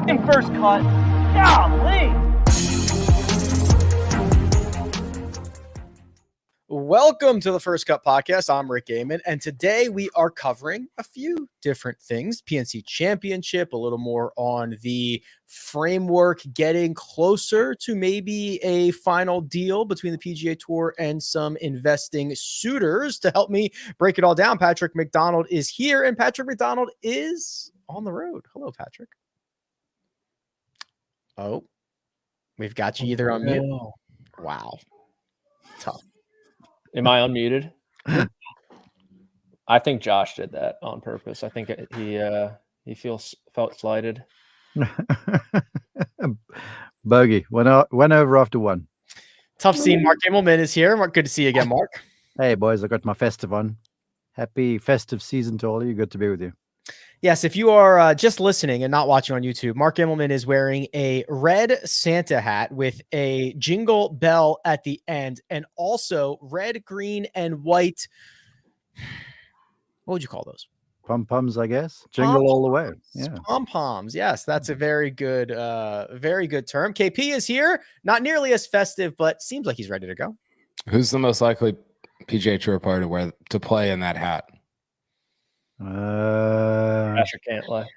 Taking first cut. Golly. Welcome to the First Cut Podcast. I'm Rick Gehman, and today we are covering a few different things. PNC Championship, a little more on the framework, getting closer to maybe a final deal between the PGA Tour and some investing suitors. To help me break it all down, Patrick McDonald is here, and Patrick McDonald is on the road. Hello, Patrick. Oh, we've got you either on mute. Wow. Tough. Am I unmuted? I think Josh did that on purpose. I think he felt slighted. Bogey went over after one. Tough scene. Mark Immelman is here. Mark, good to see you again, Mark. Hey boys, I got my festive on. Happy festive season to all of you. Good to be with you. Yes, if you are just listening and not watching on YouTube, Mark Immelman is wearing a red Santa hat with a jingle bell at the end, and also red, green, and white. What would you call those? Pom-poms, I guess. Jingle all the way. Yeah. Pom-poms. Yes, that's a very good term. KP is here. Not nearly as festive, but seems like he's ready to go. Who's the most likely PGA Tour player to play in that hat? Patrick can't lie.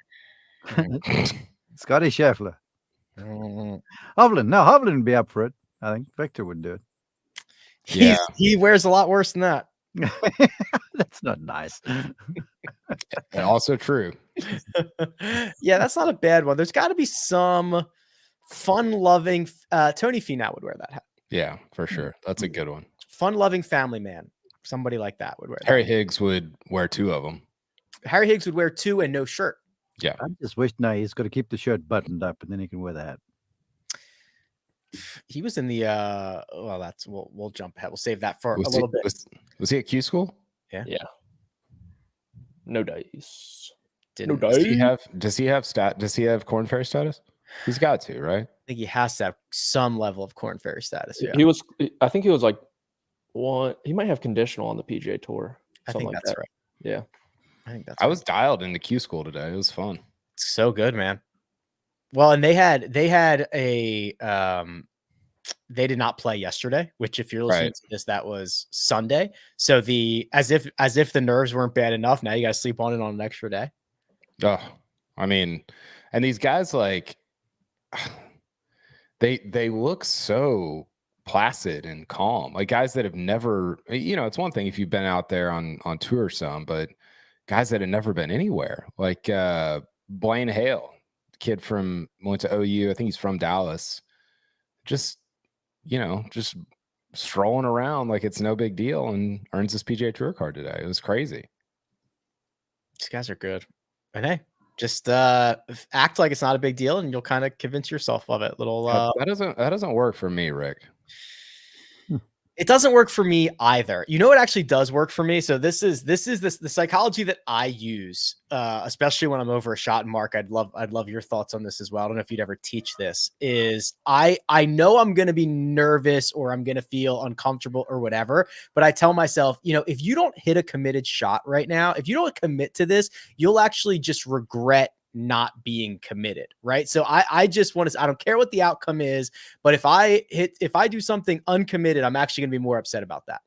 Scotty Scheffler. Hovland. No, Hovland would be up for it. I think Viktor would do it. He wears a lot worse than that. That's not nice. And also true. Yeah, that's not a bad one. There's got to be some fun-loving Tony Finau would wear that hat. Yeah, for sure. That's a good one. Fun-loving family man. Somebody like that would wear that. Harry Higgs would wear two of them. Harry Higgs would wear two and no shirt. Yeah. I just wish he's got to keep the shirt buttoned up and then he can wear the hat. He was in the we'll jump ahead. We'll save that for a little bit. Was he at Q school? Yeah. No dice. No dice. Does he have Corn Ferry status? He's got to, right? I think he has to have some level of Corn Ferry status. Yeah. I think he was like one. He might have conditional on the PGA Tour. I think like that's that. right. Yeah. I think that's I was dialed into Q school today. It was fun. It's so good, man. Well, and they had a they did not play yesterday, which if you're listening to this, that was Sunday. So as if the nerves weren't bad enough, now you got to sleep on it on an extra day. Oh, I mean, and these guys, like, they look so placid and calm, like guys that have never, it's one thing if you've been out there on tour some, but guys that have never been anywhere, like Blaine Hale, kid went to OU. I think he's from Dallas. Just strolling around like it's no big deal and earns his PGA Tour card today. It was crazy. These guys are good. And hey, just act like it's not a big deal and you'll kind of convince yourself of it. That doesn't work for me, Rick. It doesn't work for me either. You know what actually does work for me? So this is the psychology that I use, especially when I'm over a shot. And Mark, I'd love your thoughts on this as well. I don't know if you'd ever teach this. Is I know I'm going to be nervous or I'm going to feel uncomfortable or whatever, but I tell myself, if you don't hit a committed shot right now, if you don't commit to this, you'll actually just regret not being committed, right? So I just want to, I don't care what the outcome is, but if I do something uncommitted, I'm actually going to be more upset about that.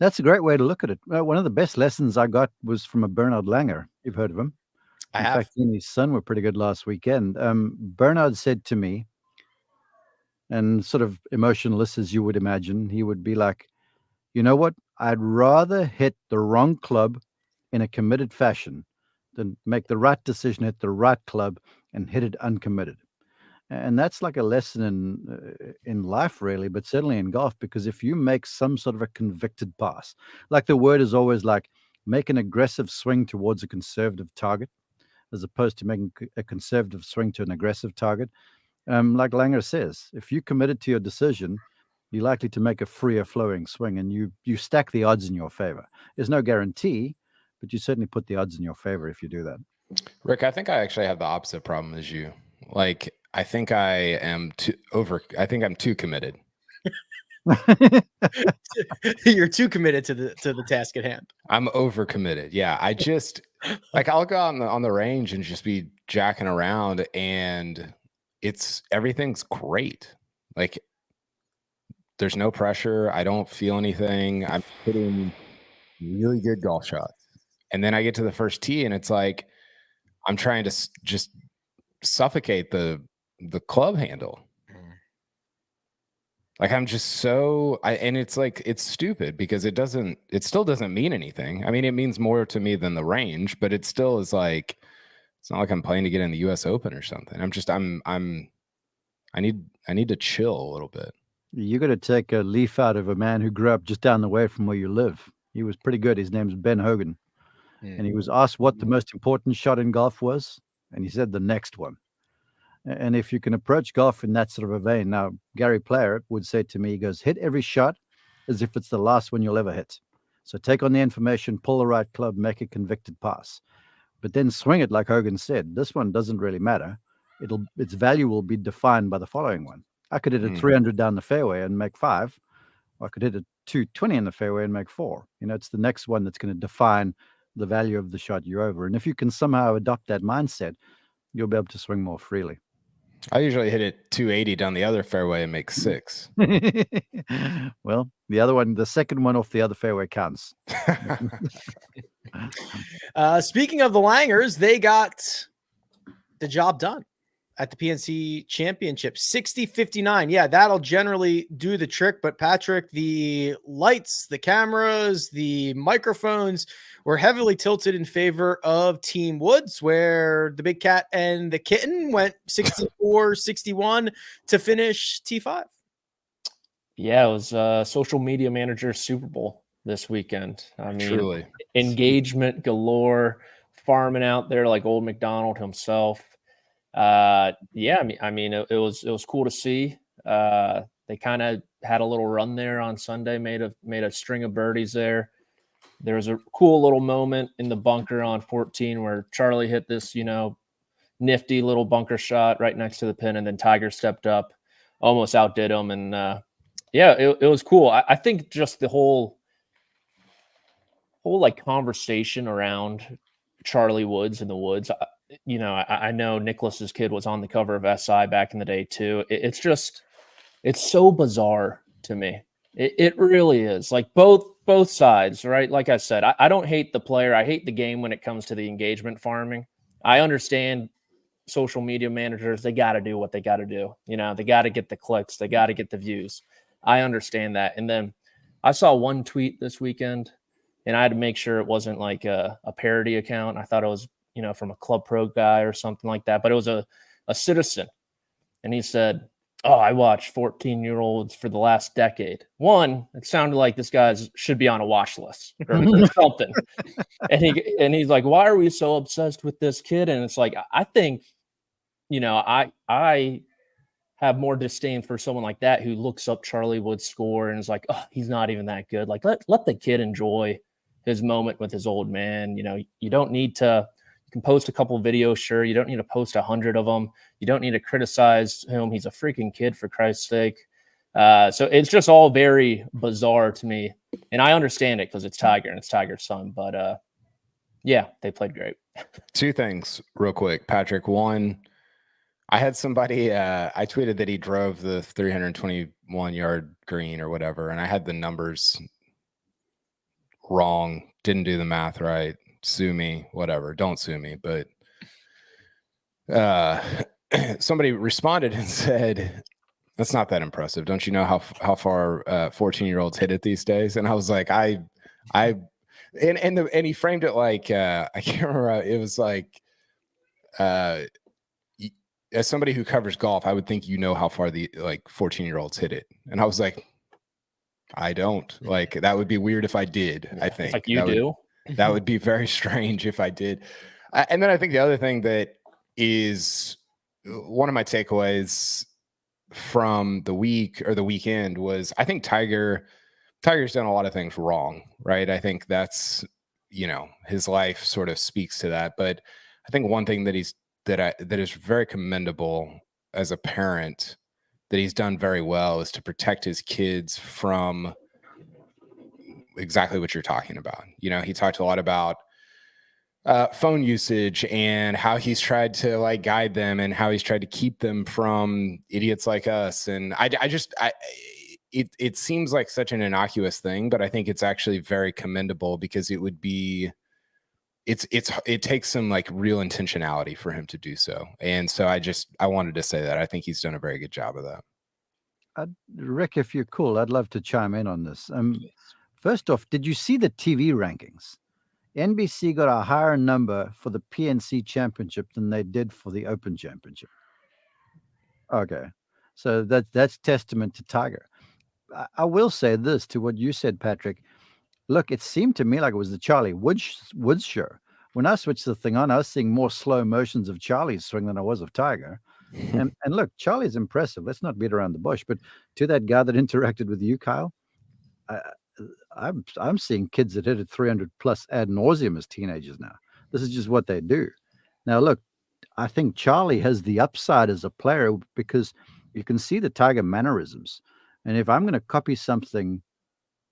That's a great way to look at it. One of the best lessons I got was from a Bernard Langer. You've heard of him? I have. In fact, he and his son were pretty good last weekend. Bernard said to me, and sort of emotionless as you would imagine, he would be like, you know what? I'd rather hit the wrong club in a committed fashion than make the right decision, hit the right club, and hit it uncommitted. And that's like a lesson in life, really, but certainly in golf, because if you make some sort of a convicted pass, like the word is always like, make an aggressive swing towards a conservative target, as opposed to making a conservative swing to an aggressive target. Like Langer says, if you committed to your decision, you're likely to make a freer flowing swing, and you stack the odds in your favor. There's no guarantee, but you certainly put the odds in your favor if you do that. Rick, I think I actually have the opposite problem as you. Like, I think I'm too committed. You're too committed to the task at hand. I'm overcommitted. Yeah, I just like I'll go out on the range and just be jacking around, and everything's great. Like there's no pressure. I don't feel anything. I'm hitting really good golf shots, and then I get to the first tee, and it's like I'm trying to just suffocate the club handle. Like I'm just and it's like, it's stupid because it still doesn't mean anything. I mean, it means more to me than the range, but it still is like, it's not like I'm playing to get in the US Open or something. I need to chill a little bit. You got to take a leaf out of a man who grew up just down the way from where you live. He was pretty good. His name's Ben Hogan. And he was asked what the most important shot in golf was. And he said the next one. And if you can approach golf in that sort of a vein, now Gary Player would say to me, he goes, hit every shot as if it's the last one you'll ever hit. So take on the information, pull the right club, make a convicted pass, but then swing it like Hogan said. This one doesn't really matter. Its value will be defined by the following one. I could hit a 300 down the fairway and make 5, or I could hit a 220 in the fairway and make 4. It's the next one that's going to define the value of the shot you're over. And if you can somehow adopt that mindset, you'll be able to swing more freely. I usually hit it 280 down the other fairway and make 6. Well, the other one, the second one off the other fairway counts. Speaking of the Langers, they got the job done at the PNC Championship, 60-59. Yeah, that'll generally do the trick. But Patrick, the lights, the cameras, the microphones were heavily tilted in favor of Team Woods, where the Big Cat and the Kitten went 64-61 to finish T5. Yeah, it was social media manager Super Bowl this weekend. I mean, Truly. Engagement galore, farming out there like old McDonald himself. Yeah, I mean, it was cool to see. They kind of had a little run there on Sunday, made a string of birdies there. There was a cool little moment in the bunker on 14 where Charlie hit this, nifty little bunker shot right next to the pin, and then Tiger stepped up, almost outdid him, and yeah, it was cool. I think just the whole like conversation around Charlie Woods in the Woods. I know Nicholas's kid was on the cover of SI back in the day too. It's so bizarre to me. It really is. Like both sides, right? Like I said, I don't hate the player. I hate the game when it comes to the engagement farming. I understand social media managers, they got to do what they got to do. They got to get the clicks. They got to get the views. I understand that. And then I saw one tweet this weekend, and I had to make sure it wasn't like a parody account. I thought it was, from a Club Pro guy or something like that, but it was a citizen. And he said, "Oh, I watched 14-year-olds for the last decade." One, it sounded like this guy should be on a watch list or something. And he's like, "Why are we so obsessed with this kid?" And it's like, I think, I have more disdain for someone like that who looks up Charlie Wood's score and is like, "Oh, he's not even that good." Like, let the kid enjoy his moment with his old man. You don't need to. You can post a couple of videos, sure. You don't need to post 100 of them. You don't need to criticize him. He's a freaking kid, for Christ's sake. So it's just all very bizarre to me. And I understand it because it's Tiger and it's Tiger's son. But yeah, they played great. 2 things real quick, Patrick. One, I had somebody, I tweeted that he drove the 321-yard green or whatever, and I had the numbers wrong, didn't do the math right. Sue me, whatever. Don't sue me. But somebody responded and said, "That's not that impressive. Don't you know how far 14-year-olds hit it these days?" And I was like, and he framed it like I can't remember. It was like, as somebody who covers golf, I would think how far the 14-year-olds hit it. And I was like, I don't. Like, that would be weird if I did. I think like you do. That would be very strange if I did. And then I think the other thing that is one of my takeaways from the week or the weekend was I think Tiger's done a lot of things wrong, right? I think that's, his life sort of speaks to that. But I think one thing that is very commendable as a parent that he's done very well is to protect his kids from exactly what you're talking about. You know, he talked a lot about phone usage and how he's tried to like guide them and how he's tried to keep them from idiots like us. And it seems like such an innocuous thing, but I think it's actually very commendable because it takes some like real intentionality for him to do so. And so I wanted to say that I think he's done a very good job of that. Rick, if you're cool, I'd love to chime in on this. First off, did you see the TV rankings? NBC got a higher number for the PNC championship than they did for the Open championship. Okay. So that's testament to Tiger. I will say this to what you said, Patrick. Look, it seemed to me like it was the Charlie Woods show. When I switched the thing on, I was seeing more slow motions of Charlie's swing than I was of Tiger. And look, Charlie's impressive. Let's not beat around the bush. But to that guy that interacted with you, Kyle, I'm seeing kids that hit it 300 plus ad nauseum as teenagers now. This is just what they do. Now, look, I think Charlie has the upside as a player because you can see the Tiger mannerisms. And if I'm going to copy something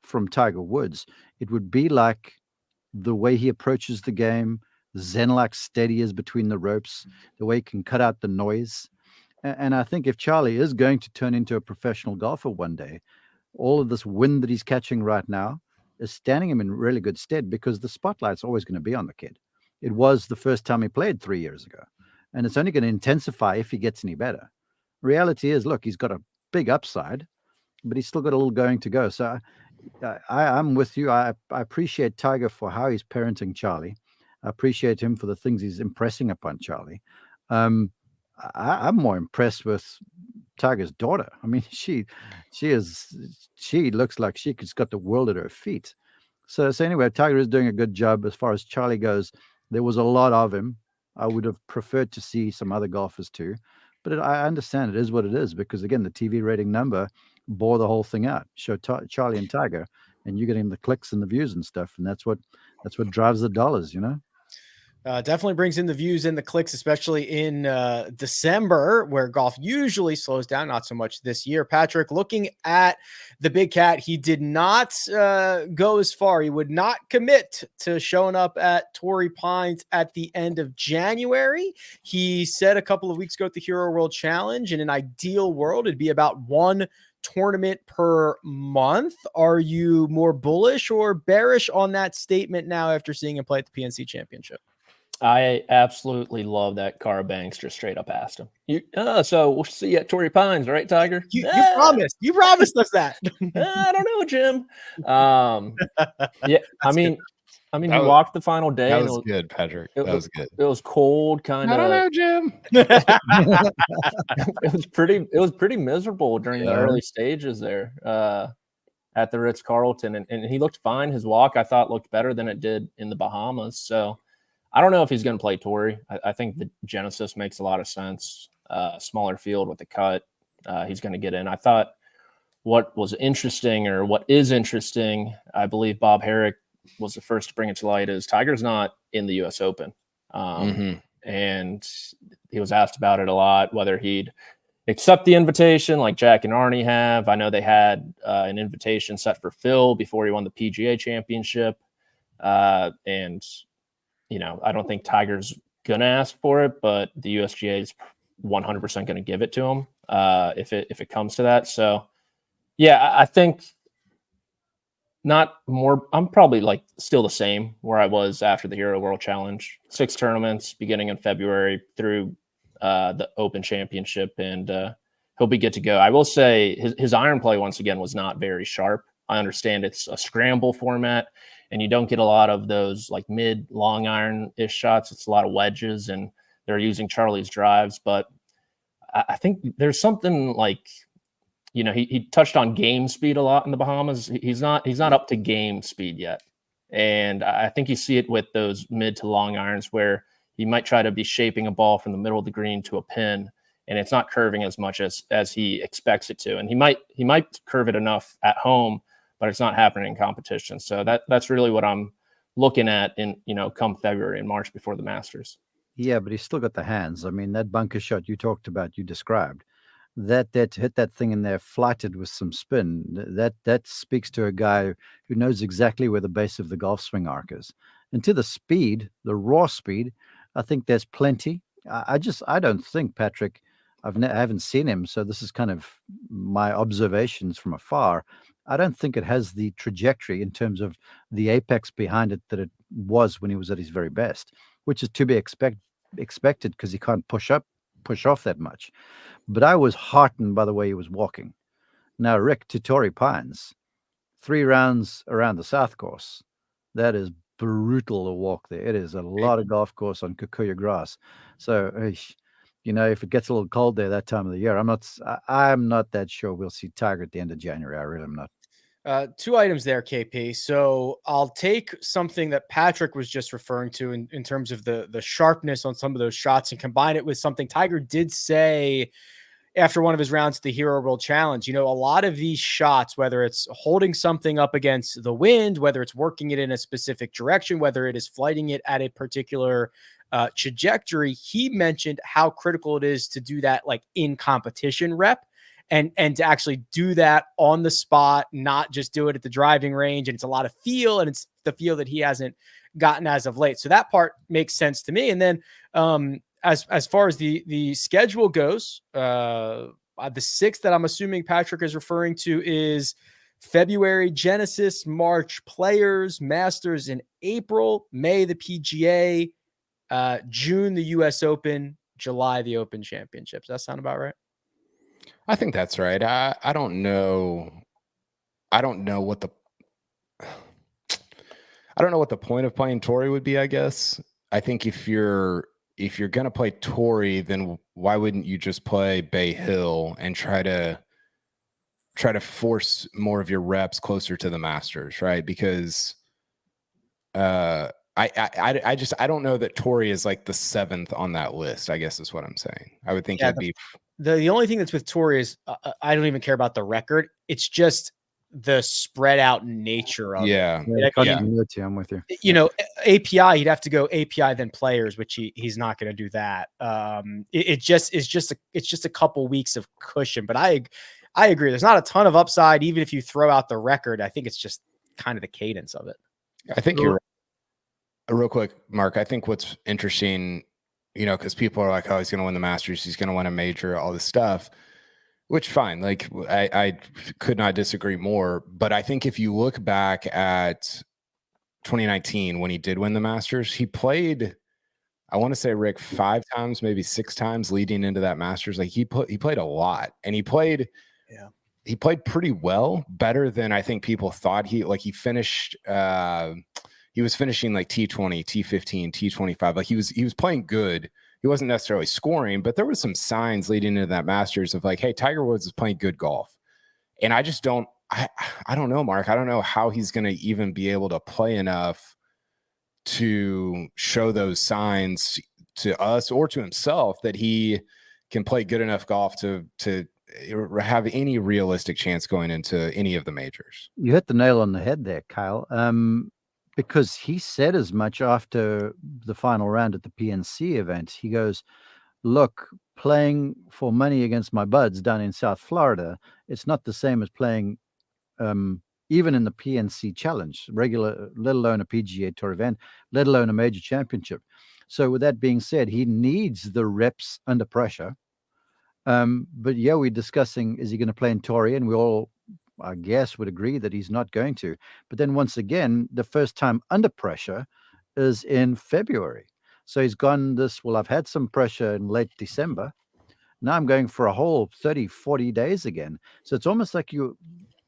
from Tiger Woods, it would be like the way he approaches the game, zen-like steady is between the ropes, the way he can cut out the noise. And I think if Charlie is going to turn into a professional golfer one day, all of this wind that he's catching right now is standing him in really good stead because the spotlight's always going to be on the kid. It was the first time he played 3 years ago, and it's only going to intensify if he gets any better. Reality is, look, he's got a big upside, but he's still got a little going to go. So I'm with you. I appreciate Tiger for how he's parenting Charlie. I appreciate him for the things he's impressing upon Charlie. I'm more impressed with Tiger's daughter. I mean, she looks like she's got the world at her feet. So anyway, Tiger is doing a good job as far as Charlie goes. There was a lot of him. I would have preferred to see some other golfers too, but I understand it is what it is because again, the TV rating number bore the whole thing out. Show Charlie and Tiger, and you're getting the clicks and the views and stuff, and that's what drives the dollars, you know. Definitely brings in the views and the clicks, especially in December, where golf usually slows down. Not so much this year. Patrick, looking at the big cat, he did not go as far. He would not commit to showing up at Torrey Pines at the end of January. He said a couple of weeks ago at the Hero World Challenge, in an ideal world, it'd be about one tournament per month. Are you more bullish or bearish on that statement now after seeing him play at the PNC Championship? I absolutely love that Cara Banks just straight up asked him. So we'll see you at Torrey Pines, right, Tiger? You promised us that. I don't know, Jim. Yeah, I mean, he walked the final day. That was good, Patrick. That was good. It was cold, kind of. I don't know, Jim. It was pretty miserable during the early stages there at the Ritz-Carlton, and he looked fine. His walk, I thought, looked better than it did in the Bahamas. So I don't know if he's going to play Torrey. I think the Genesis makes a lot of sense. Smaller field with the cut. He's going to get in. I thought what is interesting, I believe Bob Herrick was the first to bring it to light, is Tiger's not in the U.S. Open. And he was asked about it a lot, whether he'd accept the invitation like Jack and Arnie have. I know they had an invitation set for Phil before he won the PGA Championship. And you know, I don't think Tiger's going to ask for it, but the USGA is 100% going to give it to him if it comes to that. So, yeah, I think not more. I'm probably like still the same where I was after the Hero World Challenge. 6 tournaments beginning in February through the Open Championship, and he'll be good to go. I will say his iron play once again was not very sharp. I understand it's a scramble format, and you don't get a lot of those like mid long iron-ish shots. It's a lot of wedges, and they're using Charlie's drives. But I think there's something like, you know, he touched on game speed a lot in the Bahamas. He's not up to game speed yet. And I think you see it with those mid to long irons where he might try to be shaping a ball from the middle of the green to a pin, and it's not curving as much as he expects it to. And he might curve it enough at home, but it's not happening in competition. So that's really what I'm looking at in, you know, come February and March before the Masters. Yeah, but he's still got the hands. I mean, that bunker shot you talked about, you described. that to hit that thing in there flighted with some spin, that speaks to a guy who knows exactly where the base of the golf swing arc is. And to the speed, the raw speed, I think there's plenty. I don't think Patrick. I haven't seen him, so this is kind of my observations from afar. I don't think it has the trajectory in terms of the apex behind it that it was when he was at his very best, which is to be expected because he can't push off that much. But I was heartened by the way he was walking. Now, Rick, to Torrey Pines, 3 rounds around the South Course. That is brutal to walk there. It is a lot of golf course on Kikuyu grass. So, if it gets a little cold there that time of the year, I'm not that sure we'll see Tiger at the end of January. I really am not. 2 items there, KP. So I'll take something that Patrick was just referring to in terms of the sharpness on some of those shots and combine it with something Tiger did say after one of his rounds at the Hero World Challenge. A lot of these shots, whether it's holding something up against the wind, whether it's working it in a specific direction, whether it is flighting it at a particular trajectory, he mentioned how critical it is to do that like in competition rep. And to actually do that on the spot, not just do it at the driving range. And it's a lot of feel, and it's the feel that he hasn't gotten as of late. So that part makes sense to me. And then as far as the schedule goes, the 6th that I'm assuming Patrick is referring to is February Genesis, March Players, Masters in April, May the PGA, June the US Open, July the Open Championships. Does that sound about right? I think that's right. I don't know. I don't know what the point of playing Torrey would be, I guess. I think if you're going to play Torrey, then why wouldn't you just play Bay Hill and try to force more of your reps closer to the Masters, right? Because I don't know that Torrey is like the 7th on that list, I guess is what I'm saying. I would think it'd be the only thing that's with Torrey is I don't even care about the record. It's just the spread out nature of it. I'm with you. API, he'd have to go API then Players, which he's not going to do that. It's just a couple weeks of cushion. But I agree. There's not a ton of upside, even if you throw out the record. I think it's just kind of the cadence of it. I think you're real quick, Mark. I think what's interesting, because people are like, oh, he's going to win the Masters, he's going to win a major, all this stuff, which fine. Like I could not disagree more. But I think if you look back at 2019, when he did win the Masters, he played, I want to say, Rick, 5 times, maybe 6 times leading into that Masters. Like he played a lot, and he played pretty well, better than I think people thought. He finished, he was finishing like T20, T15, T25. Like he was playing good. He wasn't necessarily scoring, but there was some signs leading into that Masters of like, hey, Tiger Woods is playing good golf. And I just don't know, Mark. I don't know how he's going to even be able to play enough to show those signs to us or to himself that he can play good enough golf to have any realistic chance going into any of the majors. You hit the nail on the head there, Kyle. Because he said as much after the final round at the PNC event. He goes, look, playing for money against my buds down in South Florida, it's not the same as playing even in the PNC Challenge, regular, let alone a PGA Tour event, let alone a major championship. So with that being said, he needs the reps under pressure. But yeah, we're discussing, is he going to play in Torrey? And we all, I guess, would agree that he's not going to. But then once again, the first time under pressure is in February. So he's gone I've had some pressure in late December. Now I'm going for a whole 30, 40 days again. So it's almost like you're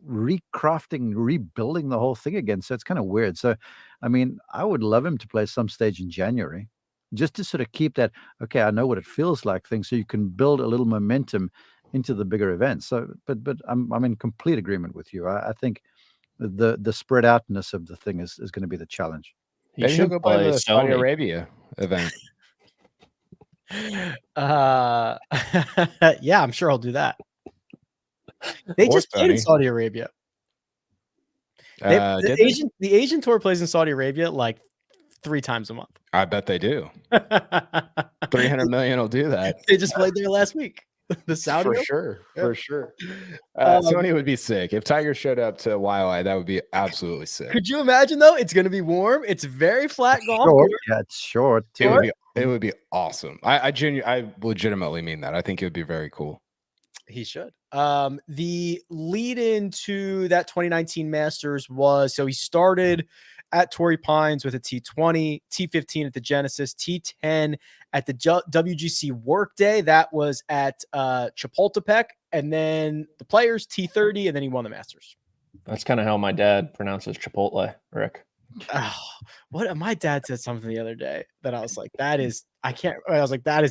rebuilding the whole thing again. So it's kind of weird. So, I mean, I would love him to play some stage in January, just to sort of keep that, okay, I know what it feels like thing, so you can build a little momentum into the bigger events. So, but I'm in complete agreement with you. I think the spread outness of the thing is going to be the challenge. Maybe he'll go play the Saudi Arabia event. Yeah, I'm sure he'll do that. They just played in Saudi Arabia. The Asian Tour plays in Saudi Arabia like 3 times a month. I bet they do. 300 million will do that. They just played there last week. the Saudi For Open? sure. Yeah. For sure. Um, Sony would be sick. If Tiger showed up to Wailea, that would be absolutely sick. Could you imagine though? It's going to be warm. It's very flat golf Short. course. Yeah, it's short. It would be awesome. I legitimately mean that. I think it would be very cool. He should. The lead into that 2019 Masters was, so he started at Torrey Pines with a T20, T15 at the Genesis, T10 at the WGC Workday. That was at Chapultepec, and then the Players T30, and then he won the Masters. That's kind of how my dad pronounces Chipotle, Rick. Oh, what my dad said something the other day that I was like, that is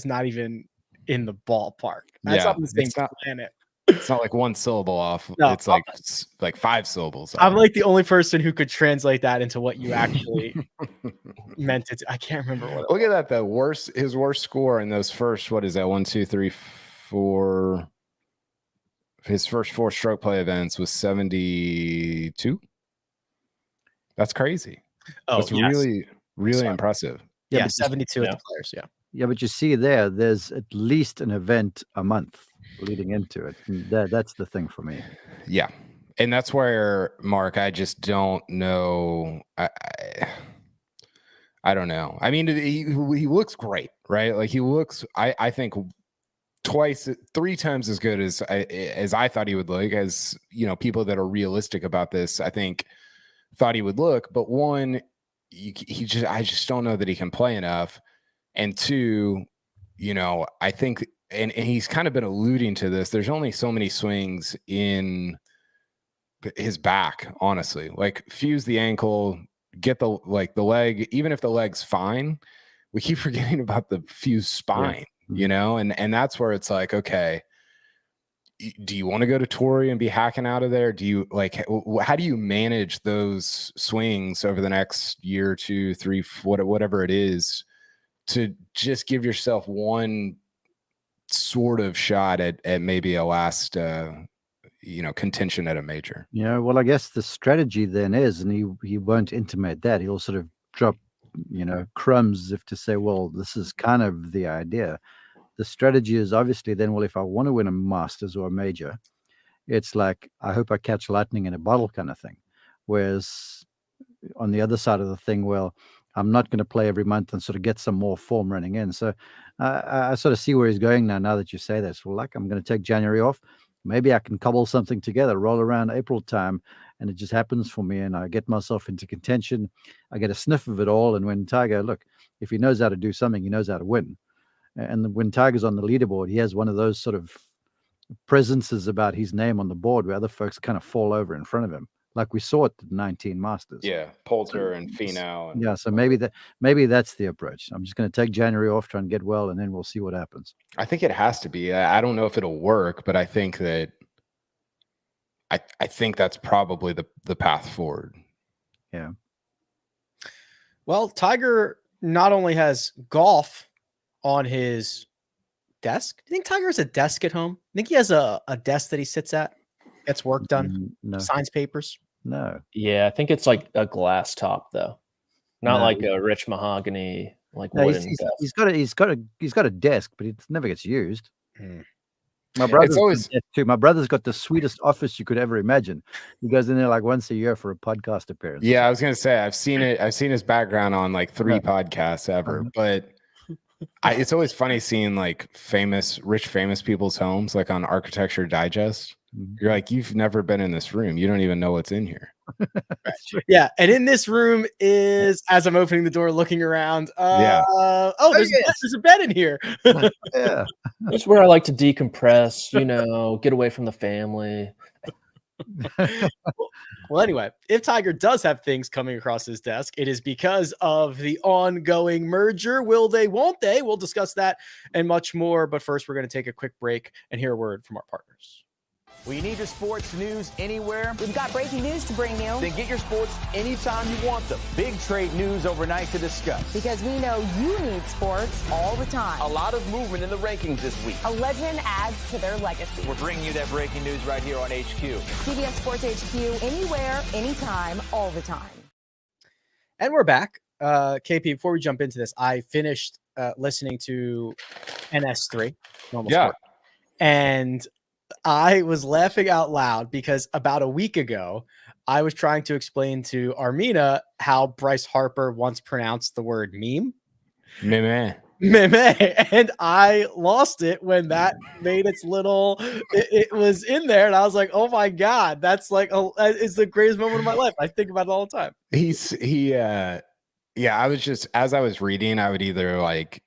not even in the ballpark. That's not the same planet. It's not like one syllable off. No, it's like 5 syllables. I'm like the only person who could translate that into what you actually meant it to. I can't remember what. Look at that. His worst score in those first, what is that? 1, 2, 3, 4. His first 4 stroke play events was 72. That's crazy. Oh, that's really impressive. Yeah, 72 at the Players. Yeah. Yeah, but you see there's at least an event a month leading into it. And that's the thing for me. Yeah. And that's where, Mark, I just don't know. I don't know. I mean, he looks great, right? Like he looks, I think 3 times as good as I thought he would look, as people that are realistic about this, I think thought he would look. But one, I just don't know that he can play enough. And 2, I think, and he's kind of been alluding to this, there's only so many swings in his back, honestly. Like fuse the ankle, get the leg, even if the leg's fine, we keep forgetting about the fused spine, and that's where it's like, okay, do you want to go to Torrey and be hacking out of there? Do you how do you manage those swings over the next year, 2, 3, whatever it is, to just give yourself one sort of shot at maybe a last, contention at a major? Well, I guess the strategy then is, and he won't intimate that. He'll sort of drop, crumbs if to say, well, this is kind of the idea. The strategy is obviously then, well, if I want to win a Masters or a major, it's like, I hope I catch lightning in a bottle kind of thing. Whereas on the other side of the thing, well, I'm not going to play every month and sort of get some more form running in. So I sort of see where he's going now that you say this. Well, I'm going to take January off. Maybe I can cobble something together, roll around April time, and it just happens for me, and I get myself into contention. I get a sniff of it all, and when Tiger, look, if he knows how to do something, he knows how to win. And when Tiger's on the leaderboard, he has one of those sort of presences about his name on the board where other folks kind of fall over in front of him, like we saw at the 19 Masters. Yeah, Poulter and FInau. Yeah, so maybe that's the approach. I'm just going to take January off, try and get well, and then we'll see what happens. I think it has to be. I don't know if it'll work, but I think that I think that's probably the path forward. Yeah. Well, Tiger not only has golf on his desk. Do you think Tiger has a desk at home? I think he has a desk that he sits at, gets work done, No. signs papers. No. Yeah, I think it's like a glass top though, not like a rich mahogany wooden desk. He's got a desk, but it never gets used. Mm. My brother's got the sweetest office you could ever imagine. He goes in there like once a year for a podcast appearance. Yeah, I was gonna say I've seen his background on like 3 podcasts ever, but it's always funny seeing like rich famous people's homes, like on Architecture Digest. You're like, you've never been in this room. You don't even know what's in here. Yeah. And in this room is, as I'm opening the door, looking around. There's a bed in here. Yeah. That's where I like to decompress, get away from the family. Well, anyway, if Tiger does have things coming across his desk, it is because of the ongoing merger. Will they, won't they? We'll discuss that and much more. But first, we're going to take a quick break and hear a word from our partners. We need your sports news anywhere. We've got breaking news to bring you. Then get your sports anytime you want them. Big trade news overnight to discuss. Because we know you need sports all the time. A lot of movement in the rankings this week. A legend adds to their legacy. We're bringing you that breaking news right here on HQ. CBS Sports HQ, anywhere, anytime, all the time. And we're back. KP, before we jump into this, I finished listening to NS3. Yeah. And I was laughing out loud because about a week ago, I was trying to explain to Armina how Bryce Harper once pronounced the word meme. Meh. Meme, and I lost it when that made its little. It was in there, and I was like, "Oh my god, that's like it's the greatest moment of my life." I think about it all the time. Yeah, I was just, as I was reading, I would either like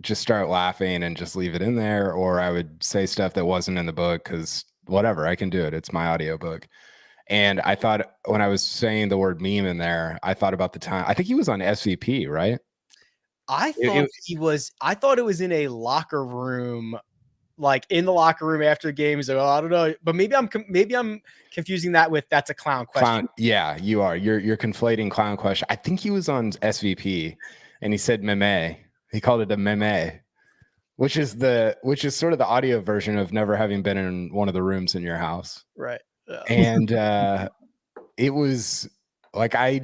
just start laughing and just leave it in there, or I would say stuff that wasn't in the book because whatever, I can do it. It's my audiobook. And I thought when I was saying the word meme in there, I thought about the time. I think he was on SVP, right? I thought it was in a locker room, like in the locker room after the game. He's like, "Oh, I don't know," but maybe I'm confusing that with that's a clown question. Yeah, you are. You're conflating clown question. I think he was on SVP, and he said meme. He called it a meme, which is sort of the audio version of never having been in one of the rooms in your house, Right? Yeah. And it was like I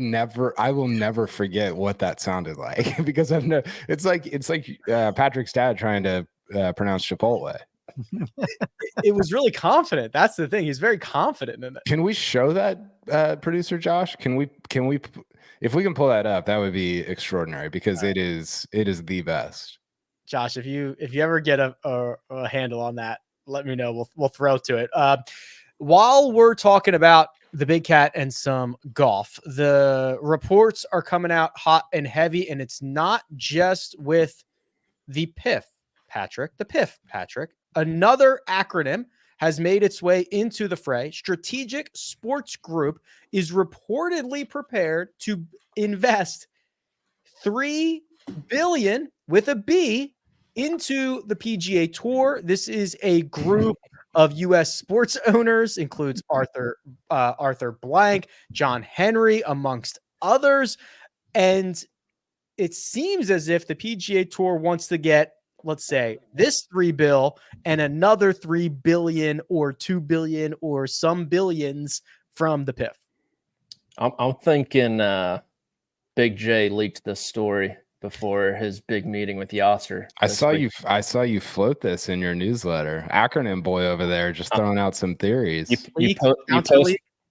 will never forget what that sounded like because it's like Patrick's dad trying to pronounce Chipotle. It was really confident. That's the thing. He's very confident in it. Can we show that, producer Josh? Can we if we can pull that up, that would be extraordinary because it is the best. Josh, if you ever get a handle on that, let me know. We'll throw to it. While we're talking about the Big Cat and some golf, the reports are coming out hot and heavy, and it's not just with the PIF, Patrick. The PIF, Patrick. Another acronym has made its way into the fray. Strategic Sports Group is reportedly prepared to invest $3 billion with a B into the PGA Tour. This is a group of U.S. sports owners, includes Arthur Blank, John Henry, amongst others. And it seems as if the PGA Tour wants to get, let's say, this $3 billion and another $3 billion or $2 billion or some billions from the PIF. I'm thinking Big J leaked this story before his big meeting with Yasser. I saw you float this in your newsletter. Acronym boy over there just throwing out some theories.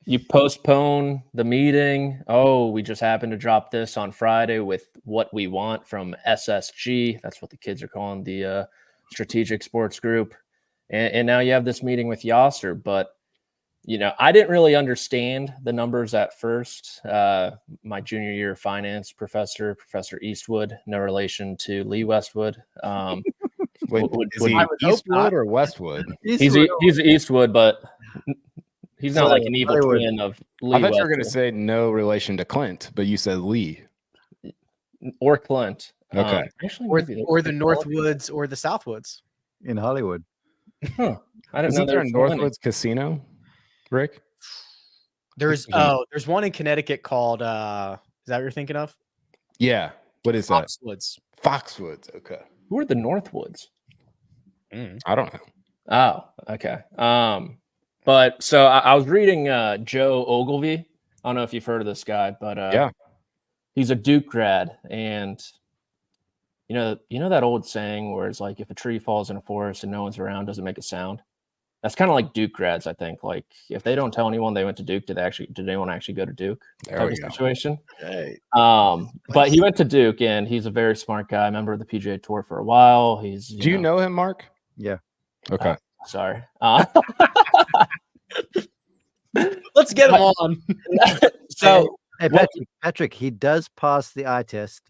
You postpone the meeting. Oh, we just happened to drop this on Friday with what we want from SSG. That's what the kids are calling the Strategic Sports Group. And now you have this meeting with Yasser. But, I didn't really understand the numbers at first. My junior year finance Professor Eastwood, no relation to Lee Westwood. Wait, is he Eastwood or Westwood? He's Eastwood, but he's not like an evil twin of Lee. I thought you were going to say no relation to Clint, but you said Lee. Or Clint. Okay. Actually, or the Northwoods or the Southwoods. In Hollywood. Huh. I don't know. Isn't there a Northwoods casino, Rick? There's one in Connecticut called is that what you're thinking of? Yeah. What is that? Foxwoods. Okay. Who are the Northwoods? I don't know. Oh, okay. But so I was reading Joe Ogilvy. I don't know if you've heard of this guy, but yeah, he's a Duke grad, and you know that old saying where it's like if a tree falls in a forest and no one's around, doesn't make a sound. That's kind of like Duke grads, I think. Like if they don't tell anyone they went to Duke, did anyone actually go to Duke? There we go. Situation. Hey. But he went to Duke, and he's a very smart guy. Member of the PGA Tour for a while. Do you know him, Mark? Yeah. Okay. Sorry. Let's get him on. So, hey, Patrick, he does pass the eye test.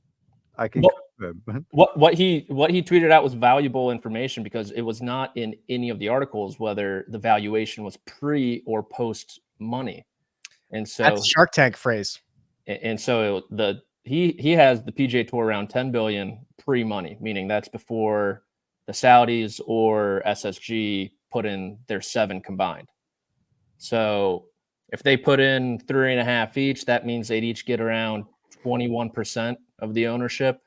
I can confirm. What he tweeted out was valuable information because it was not in any of the articles whether the valuation was pre or post money, and so that's Shark Tank phrase. And so he has the PGA Tour around $10 billion pre money, meaning that's before the Saudis or SSG put in their 7 combined. So if they put in 3.5 each, that means they'd each get around 21% of the ownership,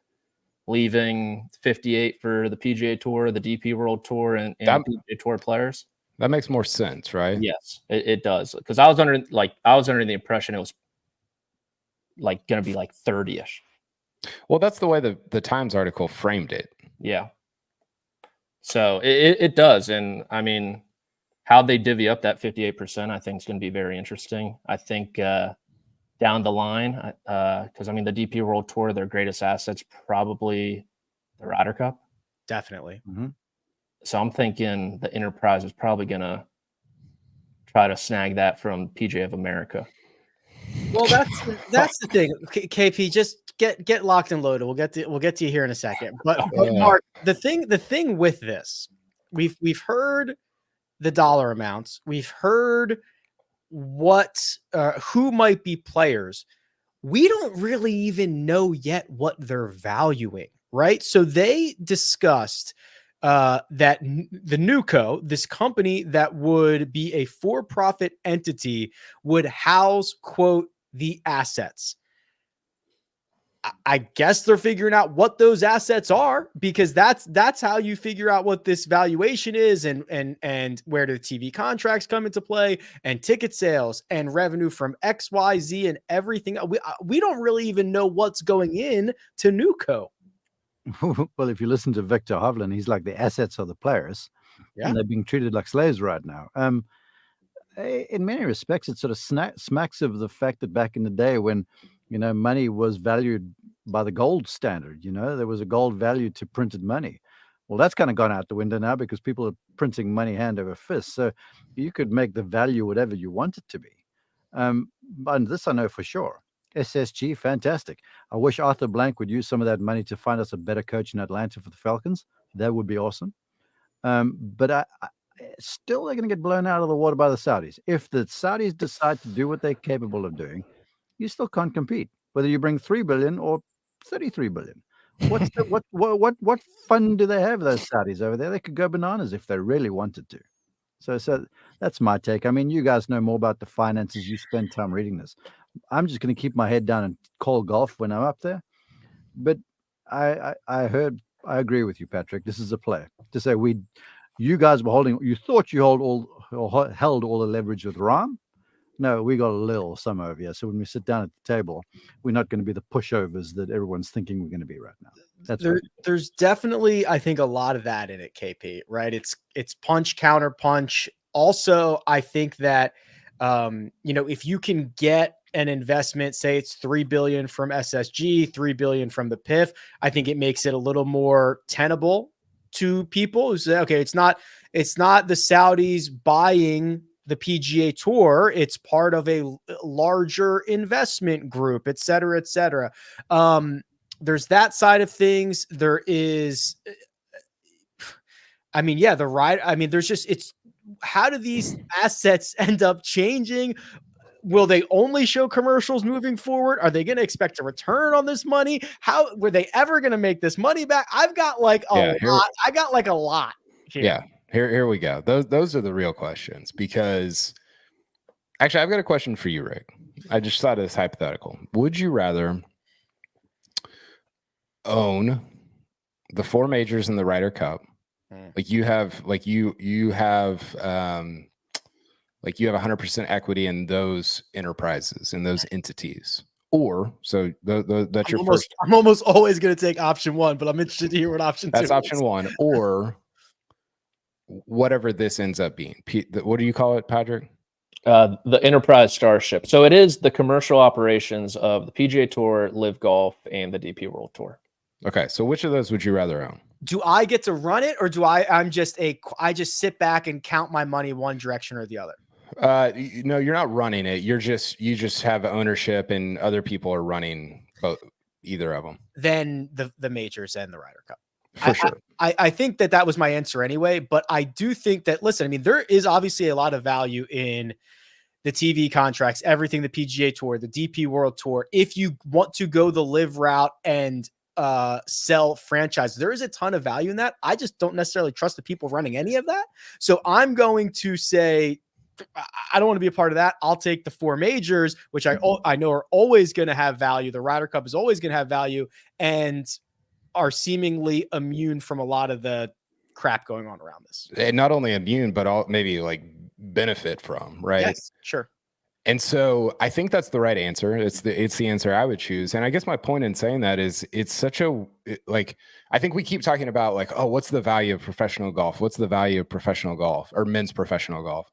leaving 58 for the PGA Tour, the DP World Tour, and the PGA Tour players. That makes more sense, right? Yes, it does. Because I was under the impression it was like going to be like 30-ish. Well, that's the way the Times article framed it. Yeah. So it does. And I mean, how they divvy up that 58%, I think is going to be very interesting. I think down the line, because I mean, the DP World Tour, their greatest assets probably the Ryder Cup. Definitely. Mm-hmm. So I'm thinking the Enterprise is probably going to try to snag that from PGA of America. Well, that's the thing. KP, just get locked and loaded. We'll get to you here in a second. But Mark, the thing with this, we've heard the dollar amounts. We've heard who might be players. We don't really even know yet what they're valuing, right? So they discussed that the NewCo, this company that would be a for-profit entity, would house, quote, the assets. I guess they're figuring out what those assets are, because that's how you figure out what this valuation is, and where do the TV contracts come into play, and ticket sales and revenue from XYZ and everything. We don't really even know what's going in to NewCo. Well, if you listen to Viktor Hovland, he's like the assets of the players, and they're being treated like slaves right now. In many respects, it sort of smacks of the fact that back in the day when, money was valued by the gold standard, there was a gold value to printed money. Well, that's kind of gone out the window now because people are printing money hand over fist. So you could make the value whatever you want it to be. But this I know for sure. SSG, fantastic. I wish Arthur Blank would use some of that money to find us a better coach in Atlanta for the Falcons. That would be awesome. But still, they're going to get blown out of the water by the Saudis. If the Saudis decide to do what they're capable of doing, you still can't compete, whether you bring 3 billion or 33 billion. What fun do they have, those Saudis over there? They could go bananas if they really wanted to. So that's my take. I mean, you guys know more about the finances. You spend time reading this. I'm just going to keep my head down and call golf when I'm up there. But I agree with you, Patrick. This is a play to say you guys were you thought you held all the leverage with Rahm. No, we got a little some over here. So when we sit down at the table, we're not going to be the pushovers that everyone's thinking we're going to be right now. There's definitely, I think, a lot of that in it, KP, right? It's punch, counter punch. Also, I think that, if you can get an investment, say it's 3 billion from SSG, 3 billion from the PIF, I think it makes it a little more tenable to people who say, okay, it's not the Saudis buying the PGA Tour, it's part of a larger investment group, et cetera, et cetera. There's that side of things. There is, there's how do these assets end up changing? Will they only show commercials moving forward? Are they going to expect a return on this money? How were they ever going to make this money back? I've got like a lot. I got like a lot here. Yeah. Here we go. Those are the real questions, because actually I've got a question for you, Rick. I just thought of this hypothetical. Would you rather own the 4 majors in the Ryder Cup? Like you have 100% equity in those enterprises, in those entities. Or that's your first. I'm almost always going to take option 1, but I'm interested to hear what option 2 is. That's option 1, or whatever this ends up being. What do you call it, Patrick? The Enterprise Starship. So it is the commercial operations of the PGA Tour, Live Golf, and the DP World Tour. Okay, so which of those would you rather own? Do I get to run it, or do I just sit back and count my money one direction or the other? No, you're not running it. You just have ownership, and other people are running either of them. Then the majors and the Ryder Cup. For sure. I think that was my answer anyway, but I do think that, listen, I mean, there is obviously a lot of value in the TV contracts, everything, the PGA Tour, the DP World Tour. If you want to go the live route and sell franchise, there is a ton of value in that. I just don't necessarily trust the people running any of that. So I'm going to say, I don't want to be a part of that. I'll take the 4 majors, which I know are always going to have value. The Ryder Cup is always going to have value, and are seemingly immune from a lot of the crap going on around this. And not only immune, but maybe like benefit from, right? Yes, sure. And so I think that's the right answer. It's the answer I would choose. And I guess my point in saying that is it's such a, like, I think we keep talking about like, oh, what's the value of professional golf? What's the value of professional golf or men's professional golf?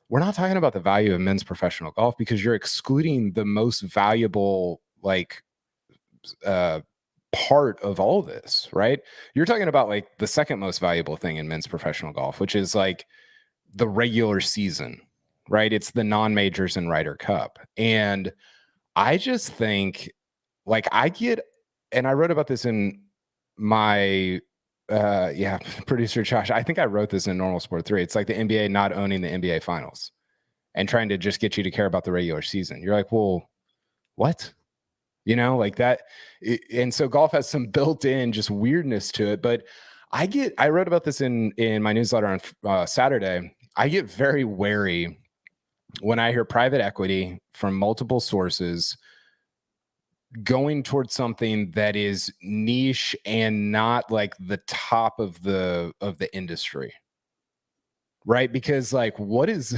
We're not talking about the value of men's professional golf because you're excluding the most valuable, like, part of all this, right? You're talking about like the second most valuable thing in men's professional golf, which is like the regular season, right? It's the non-majors and Ryder Cup. And I just think, like, and I wrote about this in my producer Josh, I think I wrote this in Normal Sport 3. It's like the NBA not owning the NBA finals and trying to just get you to care about the regular season. You're like, well, what? You know, like that. And so golf has some built-in just weirdness to it. But I wrote about this in my newsletter on Saturday. I get very wary when I hear private equity from multiple sources going towards something that is niche and not like the top of the industry, right? Because like, what is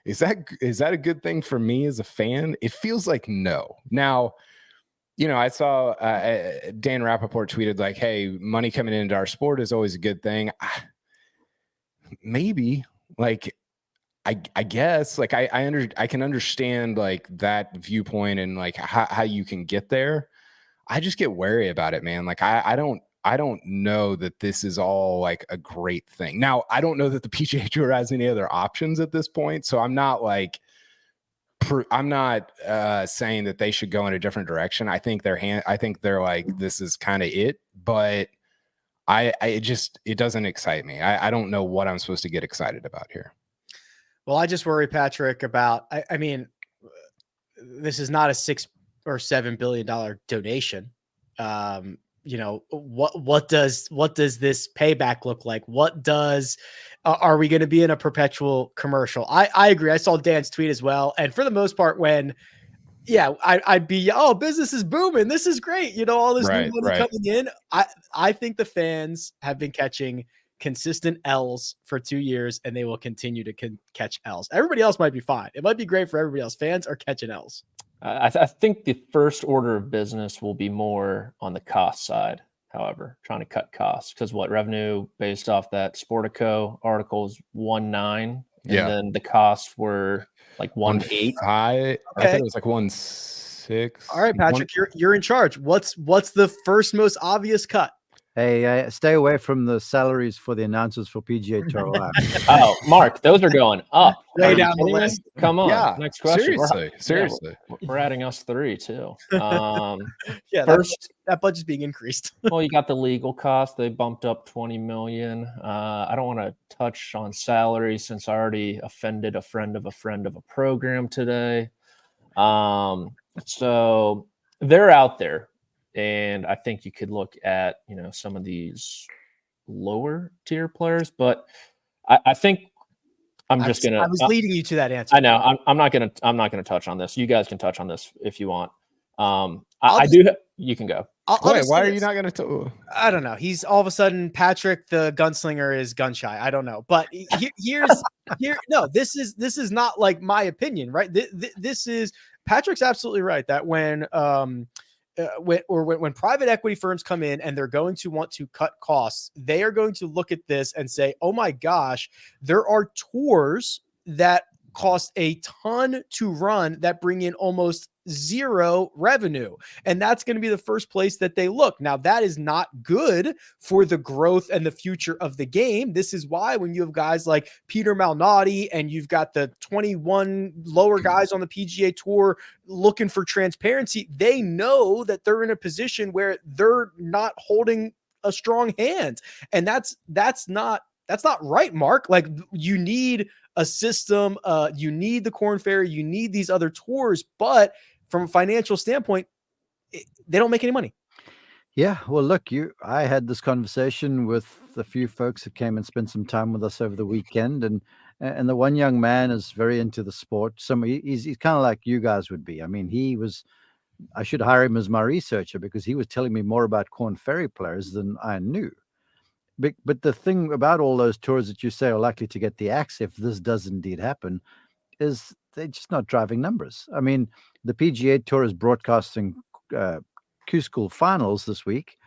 is that a good thing for me as a fan? It feels like no. Now, you know, I saw Dan Rappaport tweeted like, hey, money coming into our sport is always a good thing. Maybe, like, I guess, like, I can understand like that viewpoint and like how you can get there. I just get wary about it, man. Like, I don't know that this is all like a great thing. Now, I don't know that the PGA Tour has any other options at this point. So I'm not like, saying that they should go in a different direction. I think they're like, this is kind of it, but it doesn't excite me. I don't know what I'm supposed to get excited about here. Well, I just worry, Patrick, about, I mean, this is not a $6 or $7 billion donation. You know, what does this payback look like? What does, are we going to be in a perpetual commercial? I agree. I saw Dan's tweet as well. And for the most part, I'd be, oh, business is booming. This is great. You know, all this new money coming in. I think the fans have been catching consistent L's for 2 years, and they will continue to catch L's. Everybody else might be fine. It might be great for everybody else. Fans are catching L's. I think the first order of business will be more on the cost side, however, trying to cut costs. Because what revenue based off that Sportico article is 1.9, and then the costs were like 1.8. I thought it was like 1.6. All right, Patrick, you're in charge. What's the first most obvious cut? Hey, stay away from the salaries for the announcers for PGA Tour Live. Oh, Mark, those are going up. Way down the list. Come on. Yeah, next question. Seriously. We're adding us 3 too. First, that budget's being increased. Well, you got the legal cost. They bumped up $20 million. I don't want to touch on salary since I already offended a friend of a program today. So they're out there. And I think you could look at, you know, some of these lower tier players, but I think I was leading you to that answer. I know. I'm not gonna touch on this. You guys can touch on this if you want. You can go. Why are you not going to? I don't know. He's all of a sudden Patrick the gunslinger is gun shy. I don't know, but no. This is not like my opinion, right? This is Patrick's absolutely right that when private equity firms come in and they're going to want to cut costs, they are going to look at this and say, oh my gosh, there are tours that cost a ton to run that bring in almost zero revenue. And that's going to be the first place that they look. Now, that is not good for the growth and the future of the game. This is why when you have guys like Peter Malnati and you've got the 21 lower guys on the PGA Tour looking for transparency, they know that they're in a position where they're not holding a strong hand. And that's not right, Mark. Like, you need a system, you need the Korn Ferry, you need these other tours, but from a financial standpoint, they don't make any money. Yeah, well, look, I had this conversation with a few folks that came and spent some time with us over the weekend, and the one young man is very into the sport. He's kind of like you guys would be. I mean, I should hire him as my researcher because he was telling me more about Korn Ferry players than I knew. But the thing about all those tours that you say are likely to get the axe if this does indeed happen is they're just not driving numbers. I mean, the PGA Tour is broadcasting Q School finals this week,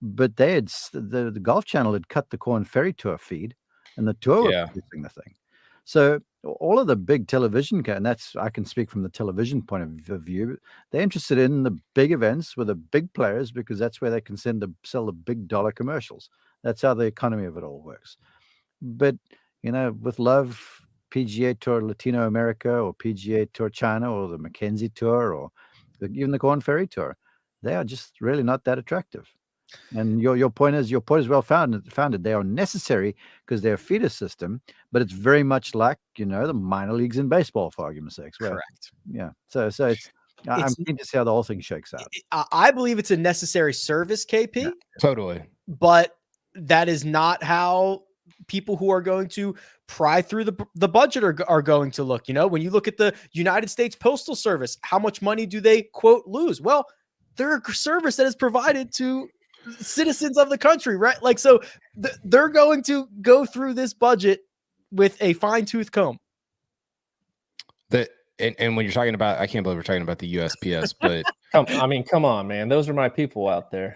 but they had the Golf Channel had cut the Corn Ferry Tour feed, and the tour were producing the thing. So all of the big television, and that's, I can speak from the television point of view, they're interested in the big events with the big players because that's where they can sell the big dollar commercials. That's how the economy of it all works. But, with Love, PGA Tour Latino America or PGA Tour China or the Mackenzie Tour or even the Corn Ferry Tour, they are just really not that attractive. And your point is well founded. They are necessary because they're a feeder system, but it's very much like the minor leagues in baseball, for argument's sake. Correct. Yeah. So I'm keen to see how the whole thing shakes out. I believe it's a necessary service, KP. Yeah, totally. But that is not how people who are going to pry through the budget are going to look. When you look at the United States Postal Service, how much money do they quote lose? Well, they're a service that is provided to citizens of the country, right? Like, so they're going to go through this budget with a fine-tooth comb. And when you're talking about, I can't believe we're talking about the USPS, but come on, man. Those are my people out there.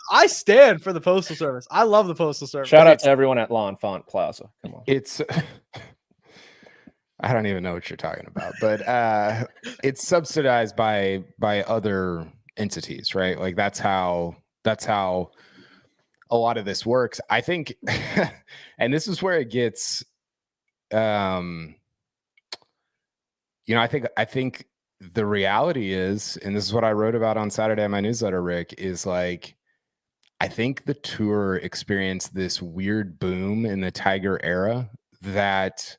I stand for the Postal Service. I love the Postal Service. Shout out to everyone at L'Enfant Plaza. Come on. It's I don't even know what you're talking about, but it's subsidized by other entities, right? Like that's how a lot of this works. I think, and this is where it gets, I think the reality is, and this is what I wrote about on Saturday in my newsletter, Rick, is like, I think the tour experienced this weird boom in the Tiger era that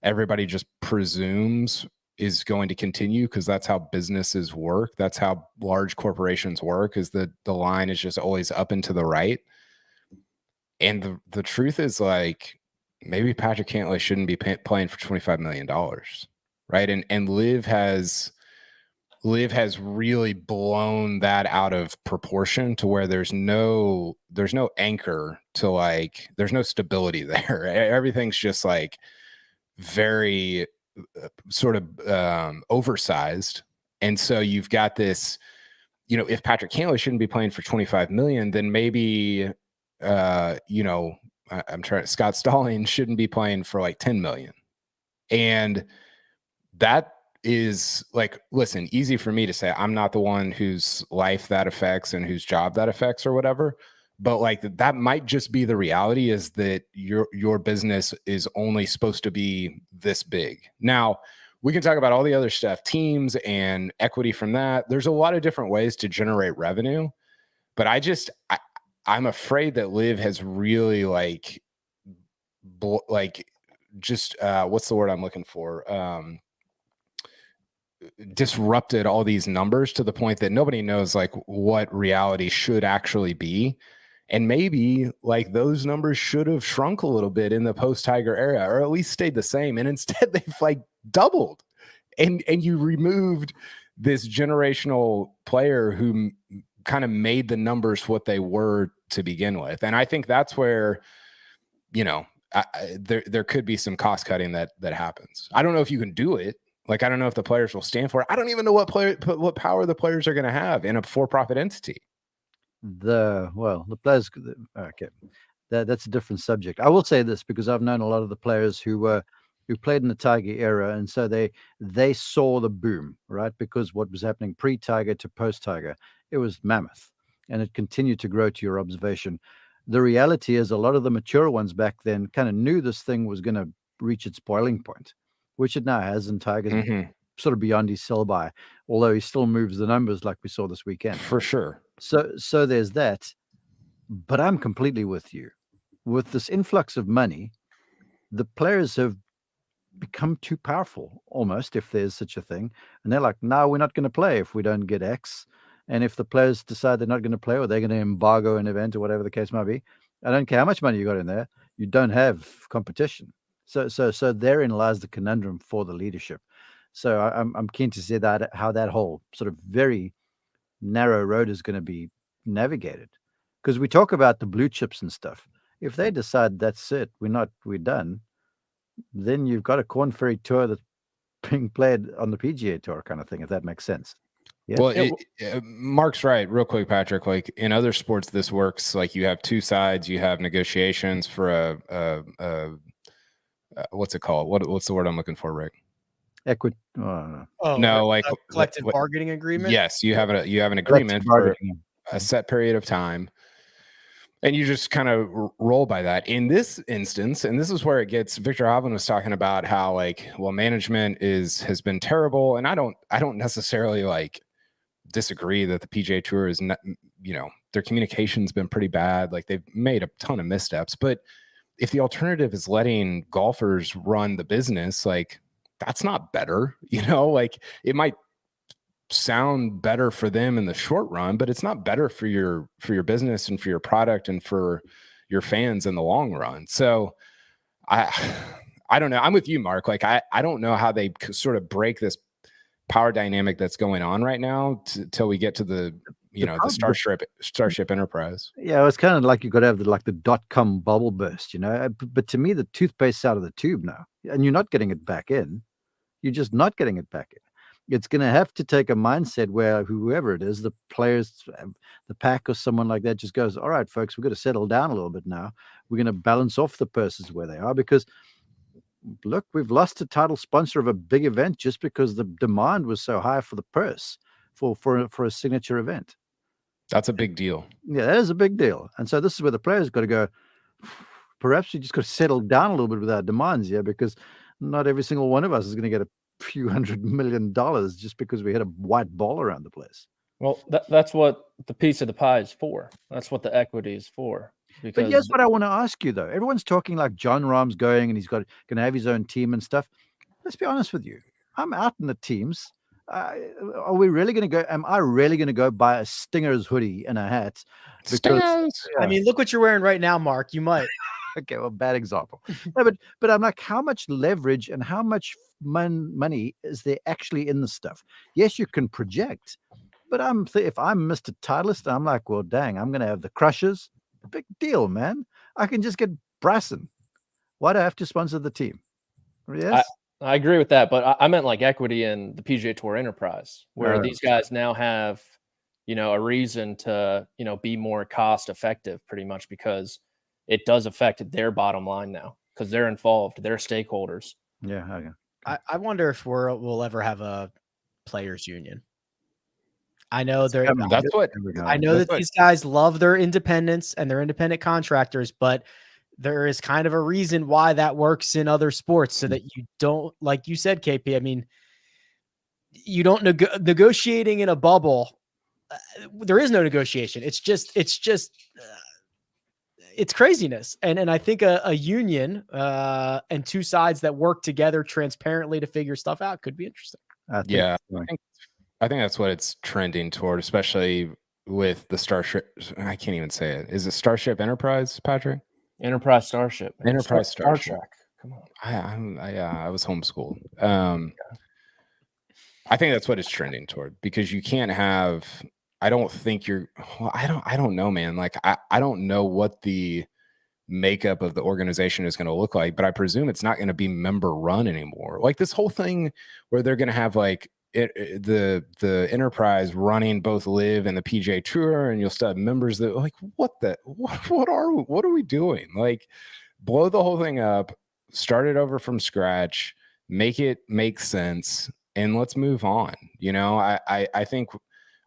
everybody just presumes is going to continue because that's how businesses work. That's how large corporations work, is that the line is just always up and to the right. And the truth is, like, maybe Patrick Cantlay shouldn't be playing for $25 million. Right. And Liv has really blown that out of proportion to where there's no anchor to, like, there's no stability there. Everything's just like very sort of oversized. And so you've got this, if Patrick Cantlay shouldn't be playing for 25 million, then maybe, Scott Stallings shouldn't be playing for like 10 million. And that is, like, listen, easy for me to say. I'm not the one whose life that affects and whose job that affects or whatever. But like, that might just be the reality, is that your business is only supposed to be this big. Now, we can talk about all the other stuff, teams and equity from that. There's a lot of different ways to generate revenue. But I'm afraid that Liv has really what's the word I'm looking for? Disrupted all these numbers to the point that nobody knows like what reality should actually be. And maybe like those numbers should have shrunk a little bit in the post-Tiger era, or at least stayed the same. And instead they've like doubled. And you removed this generational player who kind of made the numbers what they were to begin with. And I think that's where, there could be some cost cutting that happens. I don't know if you can do it. Like, I don't know if the players will stand for it. I don't even know what power the players are going to have in a for-profit entity. The players. Okay, that's a different subject. I will say this because I've known a lot of the players who played in the Tiger era, and so they saw the boom, right? Because what was happening pre-Tiger to post-Tiger, it was mammoth, and it continued to grow. To your observation, the reality is a lot of the mature ones back then kind of knew this thing was going to reach its boiling point, which it now has, and Tiger's sort of beyond his sell-by, although he still moves the numbers like we saw this weekend. For sure. So there's that. But I'm completely with you. With this influx of money, the players have become too powerful, almost, if there's such a thing. And they're like, no, we're not going to play if we don't get X. And if the players decide they're not going to play, or they're going to embargo an event, or whatever the case might be, I don't care how much money you got in there, you don't have competition. So therein lies the conundrum for the leadership. So I'm keen to see that, how that whole sort of very narrow road is going to be navigated. Because we talk about the blue chips and stuff. If they decide that's it, we're done, then you've got a Corn Ferry Tour that being played on the PGA Tour kind of thing, if that makes sense. Yeah. Well, Mark's right. Real quick, Patrick. Like in other sports, this works. Like you have two sides. You have negotiations for what's it called? What's the word I'm looking for, Rick? Equity. No, like a collective bargaining agreement. Yes, you have an agreement for a set period of time, and you just kind of roll by that. In this instance, and this is where it gets. Viktor Hovland was talking about how management has been terrible, and I don't necessarily disagree that the PGA Tour is not, their communication's been pretty bad. Like they've made a ton of missteps, but if the alternative is letting golfers run the business, that's not better. It might sound better for them in the short run, but it's not better for your business and for your product and for your fans in the long run. So I don't know. I'm with you, Mark. I don't know how they sort of break this power dynamic that's going on right now till we get to the Starship Enterprise. Yeah, it's kind of like you've got to have the .com bubble burst, But to me, the toothpaste's out of the tube now, and you're not getting it back in. You're just not getting it back in. It's going to have to take a mindset where whoever it is, the players, the pack or someone like that just goes, all right, folks, we've got to settle down a little bit now. We're going to balance off the purses where they are because, look, we've lost a title sponsor of a big event just because the demand was so high for the purse for a signature event. That's a big deal. Yeah, that is a big deal. And so this is where the players got to go, perhaps we just got to settle down a little bit with our demands here because not every single one of us is going to get a few $100 million just because we had a white ball around the place. Well, that's what the piece of the pie is for. That's what the equity is for. But here's what I want to ask you, though. Everyone's talking like John Rahm's going and he's going to have his own team and stuff. Let's be honest with you. I'm out in the teams. Are we really going to go? Am I really going to go buy a Stingers hoodie and a hat? Because, I mean, look what you're wearing right now, Mark. You might. Okay, well, bad example. No, but I'm like, how much leverage and how much money is there actually in the stuff? Yes, you can project, but if I'm Mr. Titleist, I'm like, well, dang, I'm going to have the Crushers. Big deal, man. I can just get Bryson. Why do I have to sponsor the team? Yes. I agree with that, but I meant equity in the PGA Tour enterprise, where these guys now have, a reason to, be more cost effective pretty much because it does affect their bottom line now because they're involved, they're stakeholders. Yeah. Okay. I wonder if we'll ever have a players union. I know these guys love their independence and their independent contractors, but there is kind of a reason why that works in other sports so that you don't, like you said, KP, I mean, you don't negotiating in a bubble. There is no negotiation. It's craziness. And I think a union and two sides that work together transparently to figure stuff out could be interesting. I think that's what it's trending toward, especially with the Starship. I can't even say it. Is it Starship Enterprise, Patrick? Enterprise Starship. Enterprise Starship. Star Trek. Come on. I was homeschooled. I think that's what it's trending toward because you can't have. I don't know, man. I don't know what the makeup of the organization is going to look like, but I presume it's not going to be member run anymore. Like this whole thing where they're going to have the enterprise running both Live and the PGA Tour, and you'll still have members that what are we doing? Blow the whole thing up, start it over from scratch, make it make sense, and let's move on.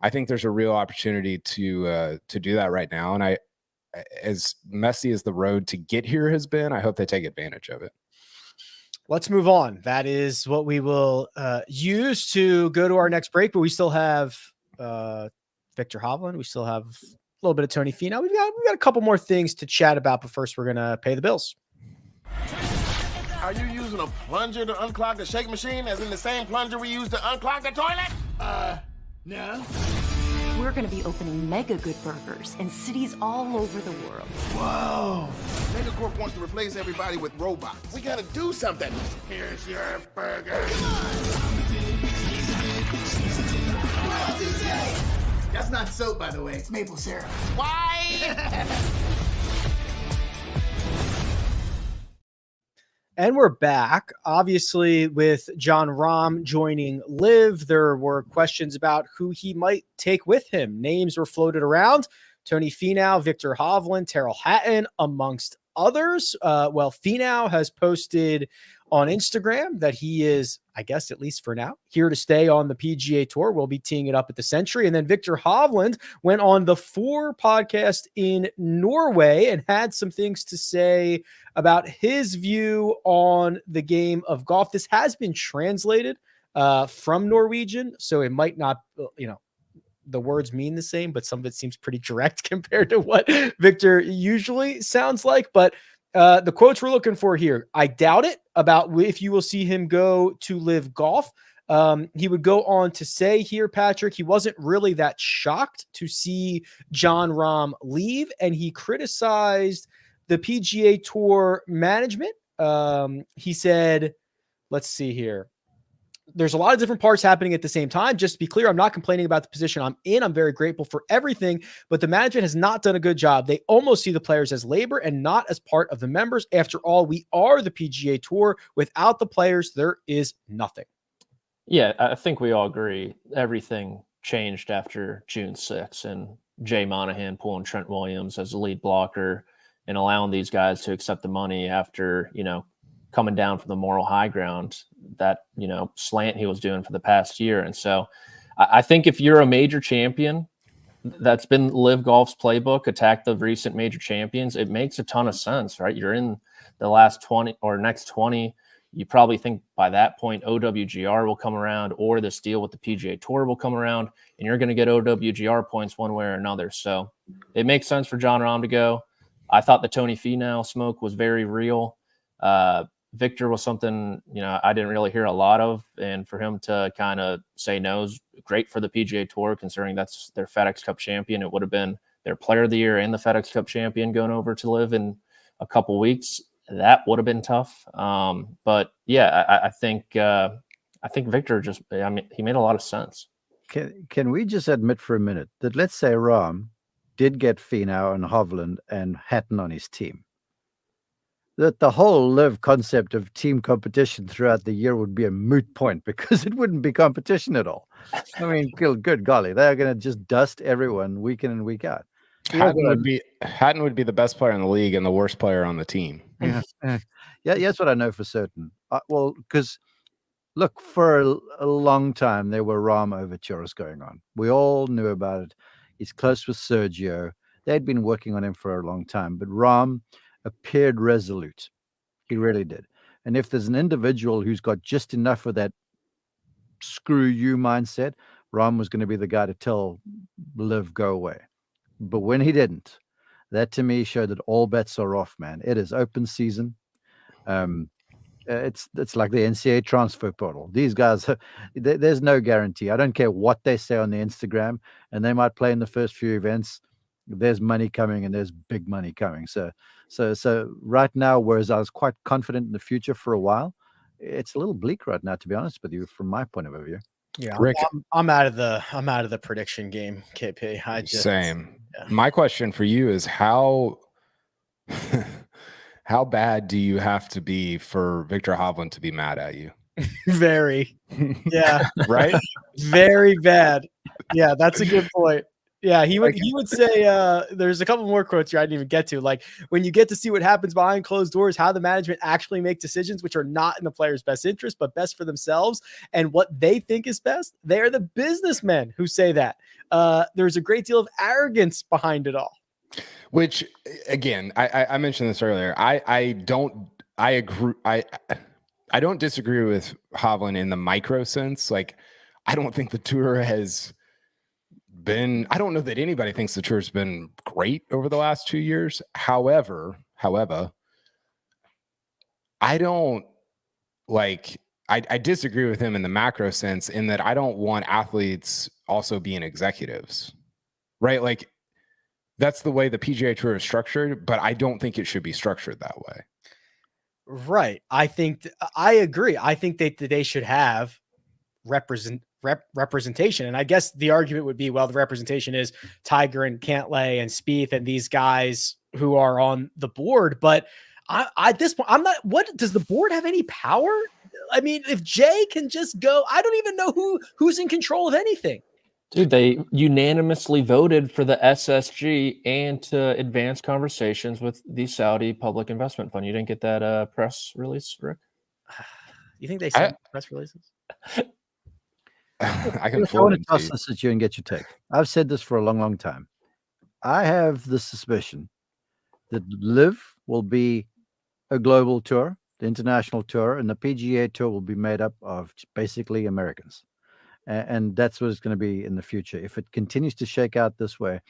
I think there's a real opportunity to do that right now, and as messy as the road to get here has been, I hope they take advantage of it. Let's move on. That is what we will use to go to our next break. But we still have Viktor Hovland. We still have a little bit of Tony FInau. We've got a couple more things to chat about. But first, we're gonna pay the bills. Are you using a plunger to unclog the shake machine, as in the same plunger we use to unclog the toilet? No. We're going to be opening Mega Good Burgers in cities all over the world. Whoa! Megacorp wants to replace everybody with robots. We gotta do something. Here's your burger. That's not soap, by the way. It's maple syrup. Why? And we're back. Obviously, with Jon Rahm joining Liv, there were questions about who he might take with him. Names were floated around. Tony Finau, Viktor Hovland, Terrell Hatton, amongst others. FInau has posted on Instagram that he is, I guess, at least for now, here to stay on the PGA Tour. We'll be teeing it up at the Century. And then Viktor Hovland went on the 4 podcast in Norway and had some things to say about his view on the game of golf. This has been translated from Norwegian, so it might not, the words mean the same, but some of it seems pretty direct compared to what Viktor usually sounds like. But the quotes we're looking for here, I doubt it about if you will see him go to Live Golf. He would go on to say here, Patrick, he wasn't really that shocked to see Jon Rahm leave, and he criticized the PGA Tour management. He said, let's see here. There's a lot of different parts happening at the same time. Just to be clear, I'm not complaining about the position I'm in. I'm very grateful for everything, but the management has not done a good job. They almost see the players as labor and not as part of the members. After all, we are the PGA Tour. Without the players, there is nothing. Yeah, I think we all agree. Everything changed after June 6th and Jay Monahan pulling Trent Williams as the lead blocker and allowing these guys to accept the money after, coming down from the moral high ground, that, slant he was doing for the past year. And so I think if you're a major champion, that's been Live Golf's playbook, attack the recent major champions, it makes a ton of sense, right? You're in the last 20 or next 20. You probably think by that point, OWGR will come around or this deal with the PGA Tour will come around, and you're going to get OWGR points one way or another. So it makes sense for Jon Rahm to go. I thought the Tony Finau smoke was very real. Viktor was something, I didn't really hear a lot of. And for him to kind of say no is great for the PGA Tour, considering that's their FedEx Cup champion. It would have been their player of the year and the FedEx Cup champion going over to Live in a couple weeks. That would have been tough. But yeah, I think Viktor he made a lot of sense. Can we just admit for a minute that, let's say Rahm did get Finau and Hovland and Hatton on his team, that the whole Live concept of team competition throughout the year would be a moot point because it wouldn't be competition at all. I mean, good golly, they're going to just dust everyone week in and week out. Hatton would be the best player in the league and the worst player on the team. Yeah, that's what I know for certain. Because look, for a long time there were Rahm overtures going on. We all knew about it. He's close with Sergio. They'd been working on him for a long time, but Rahm appeared resolute. He really did. And if there's an individual who's got just enough of that screw you mindset, Rahm was going to be the guy to tell Liv go away. But when he didn't, that to me showed that all bets are off, man. It is open season. It's like the NCAA transfer portal. These guys, there's no guarantee. I don't care what they say on the Instagram, and they might play in the first few events. There's money coming, and there's big money coming. So right now, whereas I was quite confident in the future for a while, it's a little bleak right now, to be honest with you, from my point of view. Yeah, Rick, I'm out of the prediction game, KP. Same. Yeah. My question for you is how bad do you have to be for Viktor Hovland to be mad at you? Very. Yeah. Right? Very bad. Yeah, that's a good point. Yeah, he would say there's a couple more quotes here I didn't even get to. Like, when you get to see what happens behind closed doors, how the management actually make decisions which are not in the player's best interest, but best for themselves and what they think is best. They are the businessmen who say that. There's a great deal of arrogance behind it all. Which, again, I mentioned this earlier. I don't disagree with Hovland in the micro sense. Like, I don't think the tour has been, I don't know that anybody thinks the tour's been great over the last 2 years. However, I don't I disagree with him in the macro sense in that I don't want athletes also being executives, right? Like, that's the way the PGA Tour is structured, but I don't think it should be structured that way. Right. I agree. I think that they should have representation. And I guess the argument would be, well, the representation is Tiger and Cantlay and Spieth and these guys who are on the board. But At this point, I'm not. What does the board have any power? I mean, if Jay can just go, I don't even know who's in control of anything. Dude, they unanimously voted for the SSG and to advance conversations with the Saudi Public Investment Fund. You didn't get that press release, Rick? You think they sent press releases? I can I want to toss this at you and get your take. I've said this for a long, long time. I have the suspicion that Live will be a global tour, the international tour, and the PGA Tour will be made up of basically Americans. And that's what it's going to be in the future if it continues to shake out this way,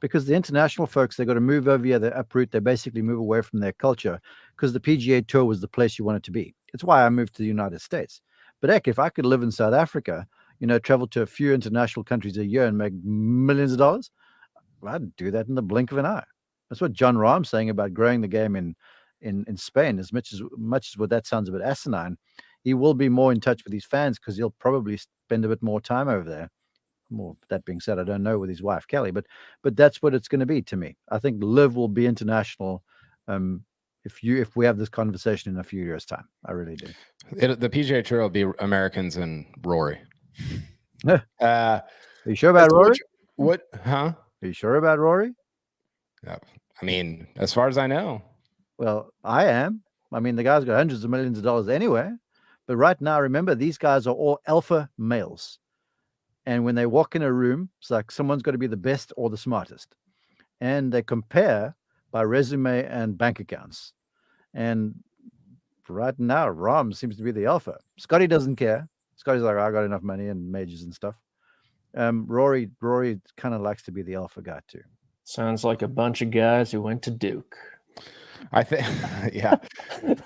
because the international folks, they've got to move over here, they uproot, they basically move away from their culture, because the PGA Tour was the place you wanted to be. It's why I moved to the United States. But heck, if I could live in South Africa, travel to a few international countries a year and make millions of dollars, I'd do that in the blink of an eye. That's what John Rahm's saying about growing the game in Spain. As much as what that sounds a bit asinine, he will be more in touch with his fans because he'll probably spend a bit more time over there. More that being said, I don't know with his wife Kelly, but that's what it's going to be to me. I think Live will be international. If we have this conversation in a few years' time, I really do. The PGA Tour will be Americans and Rory. Are you sure about Rory? What? Huh? Are you sure about Rory? I mean, as far as I know. Well, I am. I mean, the guy's got hundreds of millions of dollars anyway. But right now, remember, these guys are all alpha males. And when they walk in a room, it's like someone's got to be the best or the smartest. And they compare by resume and bank accounts. And right now, Rahm seems to be the alpha. Scotty doesn't care. Scotty's like, I got enough money and majors and stuff. Rory kind of likes to be the alpha guy too. Sounds like a bunch of guys who went to Duke. I think, yeah.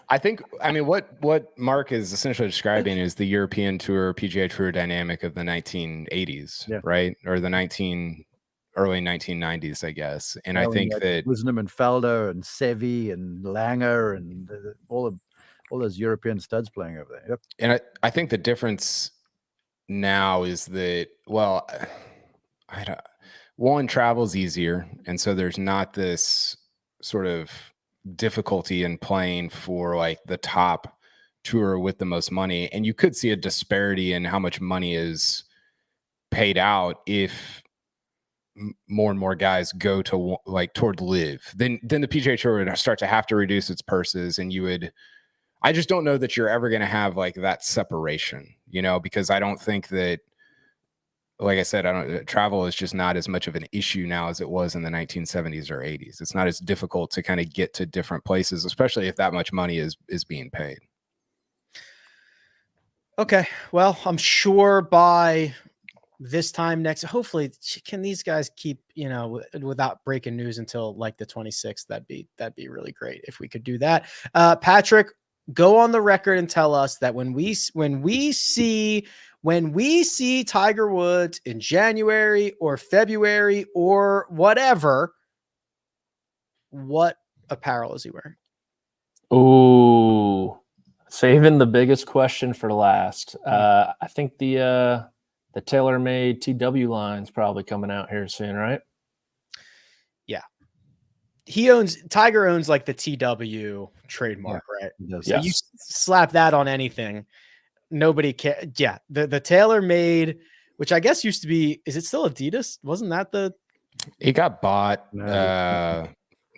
I mean, what Mark is essentially describing is the European Tour, PGA Tour dynamic of the 1980s, right? Or the early 1990s, I guess. And I think that Wisdom and Faldo and Seve and Langer and all those European studs playing over there. Yep. And I think the difference now is that, well, one, travel's easier, and so there's not this sort of difficulty in playing for like the top tour with the most money, and you could see a disparity in how much money is paid out if more and more guys go to toward Live. Then the PGA Tour would start to have to reduce its purses, and I just don't know that you're ever going to have like that separation, because I don't think that, like I said, travel is just not as much of an issue now as it was in the 1970s or 80s. It's not as difficult to kind of get to different places, especially if that much money is being paid. Okay. Well, I'm sure by this time next, hopefully, can these guys keep, without breaking news until like the 26th? That'd be really great if we could do that. Patrick, go on the record and tell us that when we see Tiger Woods in January or February or whatever, what apparel is he wearing? Ooh, saving the biggest question for last. I think the TaylorMade TW line's probably coming out here soon, right? Yeah. Tiger owns like the TW trademark, right? So you slap that on anything, nobody cares. Yeah. The TaylorMade, which I guess used to be, is it still Adidas? Wasn't that it got bought? I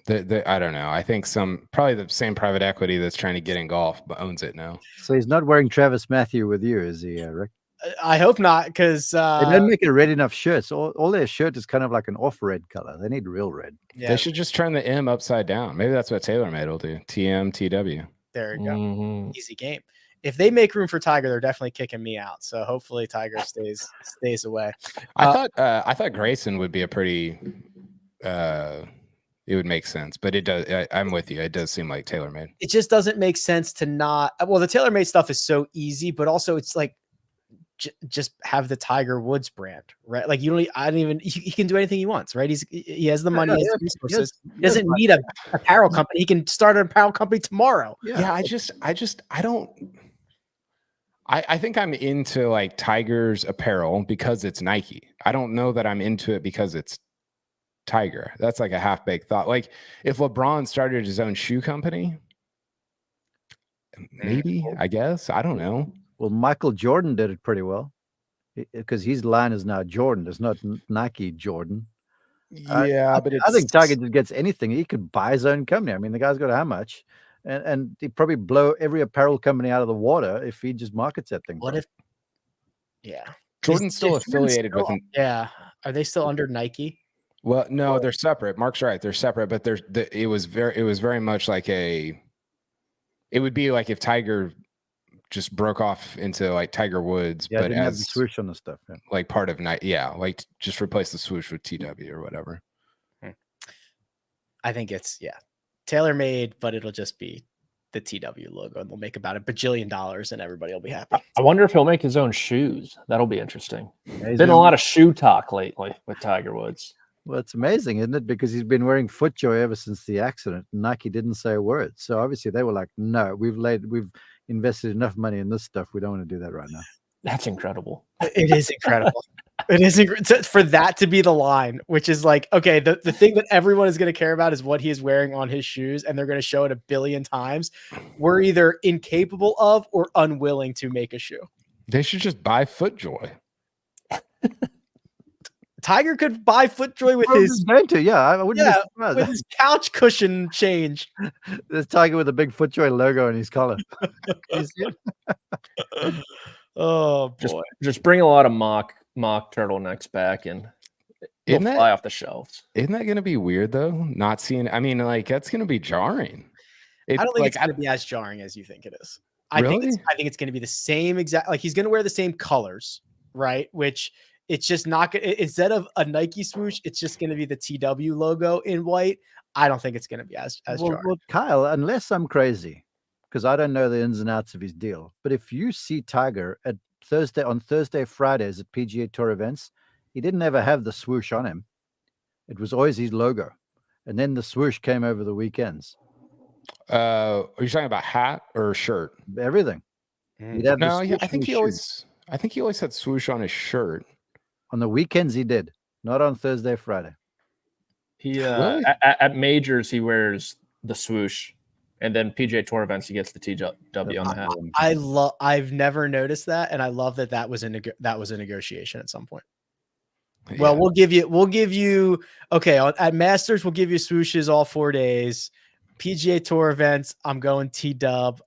don't know. I think probably the same private equity that's trying to get in golf but owns it now. So he's not wearing Travis Matthew with you, is he, Rick? I hope not, because they don't make it red enough shirts. All their shirt is kind of like an off red color. They need real red. Yeah. They should just turn the M upside down. Maybe that's what TaylorMade will do. TMTW. There you go. Easy game. If they make room for Tiger, they're definitely kicking me out. So hopefully Tiger stays away. I thought Grayson would be a pretty. It would make sense, but it does. I'm with you. It does seem like TaylorMade. It just doesn't make sense to not. Well, the TaylorMade stuff is so easy, but also it's like just have the Tiger Woods brand, right? Like he can do anything he wants, right? He has the money, he has the resources. He doesn't need a apparel company. He can start an apparel company tomorrow. Yeah. I think I'm into like Tiger's apparel because it's Nike. I don't know that I'm into it because it's Tiger. That's like a half-baked thought. Like if LeBron started his own shoe company, maybe, I guess. I don't know. Well, Michael Jordan did it pretty well because his line is now Jordan. It's not Nike Jordan. Yeah, but I think Tiger just gets anything. He could buy his own company. I mean, the guy's got how much? And he'd probably blow every apparel company out of the water if he just markets that thing. What if? Yeah, Jordan's still affiliated with him. Yeah, are they still under Nike? Well, no, they're separate. Mark's right; they're separate. But it was very much like it would be like if Tiger just broke off into like Tiger Woods, Yeah, but didn't have the as swoosh on the stuff. Yeah. like part of Nike. Yeah, like just replace the swoosh with TW or whatever. I think it's tailor-made, but it'll just be the TW logo, and they'll make about $1 bajillion, and everybody will be happy. I wonder if he'll make his own shoes. That'll be interesting. Yeah, Been a lot of shoe talk lately with Tiger Woods. Well, it's amazing, isn't it? Because he's been wearing FootJoy ever since the accident. Nike didn't say a word. So obviously they were like, no, we've invested enough money in this stuff. We don't want to do that right now. That's incredible. It is incredible. It is for that to be the line, which is like, okay, the thing that everyone is going to care about is what he is wearing on his shoes, and they're going to show it 1 billion times. We're either incapable of or unwilling to make a shoe. They should just buy FootJoy. Tiger could buy FootJoy with his going to, yeah. I wouldn't be surprised. with his couch cushion change. There's Tiger with a big FootJoy logo on his collar. You see it? Oh boy! Just bring a lot of mock turtlenecks back, and they'll fly off the shelves. Isn't that going to be weird though? Not seeing. I mean, like that's going to be jarring. I don't think it's going to be as jarring as you think it is. I think it's going to be the same exact. Like he's going to wear the same colors, right? Which it's just not going. Instead of a Nike swoosh, it's just going to be the TW logo in white. I don't think it's going to be as jarring. Well, Kyle, unless I'm crazy, because I don't know the ins and outs of his deal. But if you see Tiger on Thursday, Fridays at PGA Tour events, he didn't ever have the swoosh on him. It was always his logo. And then the swoosh came over the weekends. Are you talking about hat or shirt? Everything. No, I think he always had swoosh on his shirt. On the weekends he did, not on Thursday, Friday. He at majors he wears the swoosh. And then PGA Tour events, he gets the TW on the hat. I've never noticed that, and I love that was a negotiation at some point. Yeah. Well, we'll give you okay at Masters. We'll give you swooshes all 4 days. PGA Tour events, I'm going TW.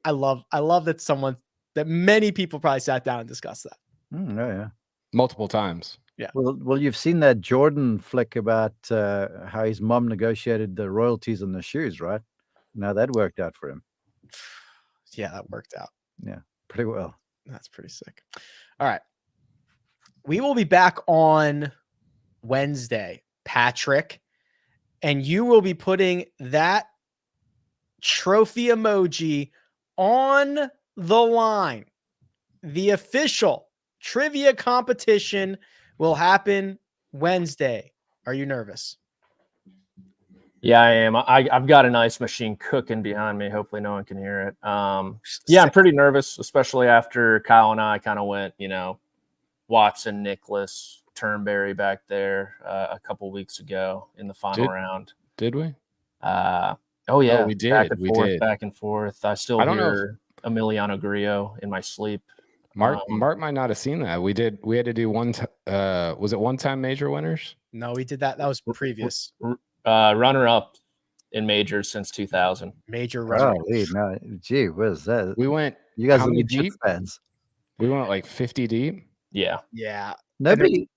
I love that many people probably sat down and discussed that. Yeah, Multiple times. Yeah. Well, you've seen that Jordan flick about how his mom negotiated the royalties on the shoes, right? Now that worked out for him. Yeah, that worked out. Yeah, pretty well. That's pretty sick. All right. We will be back on Wednesday, Patrick, and you will be putting that trophy emoji on the line. The official trivia competition will happen Wednesday. Are you nervous? Yeah, I am. I've got an ice machine cooking behind me. Hopefully no one can hear it. Yeah, I'm pretty nervous, especially after Kyle and I kind of went, Watson, Nicklaus, Turnberry back there a couple weeks ago in the final round. Did we? Oh, yeah. We did. Back and forth. I still hear Emiliano Grillo in my sleep. Mark might not have seen that. We had to do was it one-time major winners? No, we did that. That was previous. Runner-up in majors since 2000. Major runner. No, gee, where's that? We went. You guys how are many legit deep? fans. We went like 50 deep. Yeah. Yeah. Nobody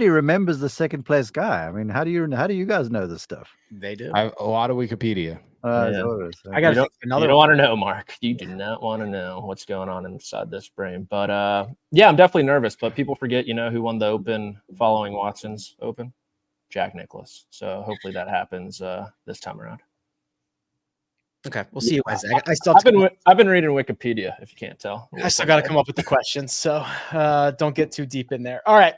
remembers the second place guy. I mean, how do you guys know this stuff? They do. I have a lot of Wikipedia. I got to think another. You don't want to know, Mark. You do not want to know what's going on inside this brain. But yeah, I'm definitely nervous. But people forget, who won the Open following Watson's Open? Jack Nicklaus. So hopefully that happens this time around. Okay, we'll see you Wednesday. I've been reading Wikipedia, if you can't tell. I still got to come up with the questions, so don't get too deep in there. All right.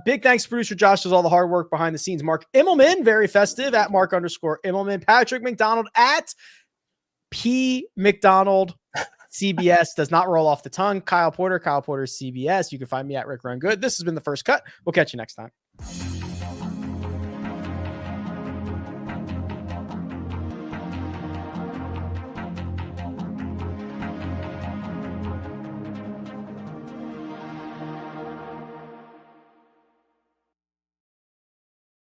Big thanks to producer Josh, does all the hard work behind the scenes. Mark Immelman, very festive at Mark_Immelman. Patrick McDonald at P McDonald. CBS does not roll off the tongue. Kyle Porter CBS. You can find me at Rick Run Good. This has been The First Cut. We'll catch you next time.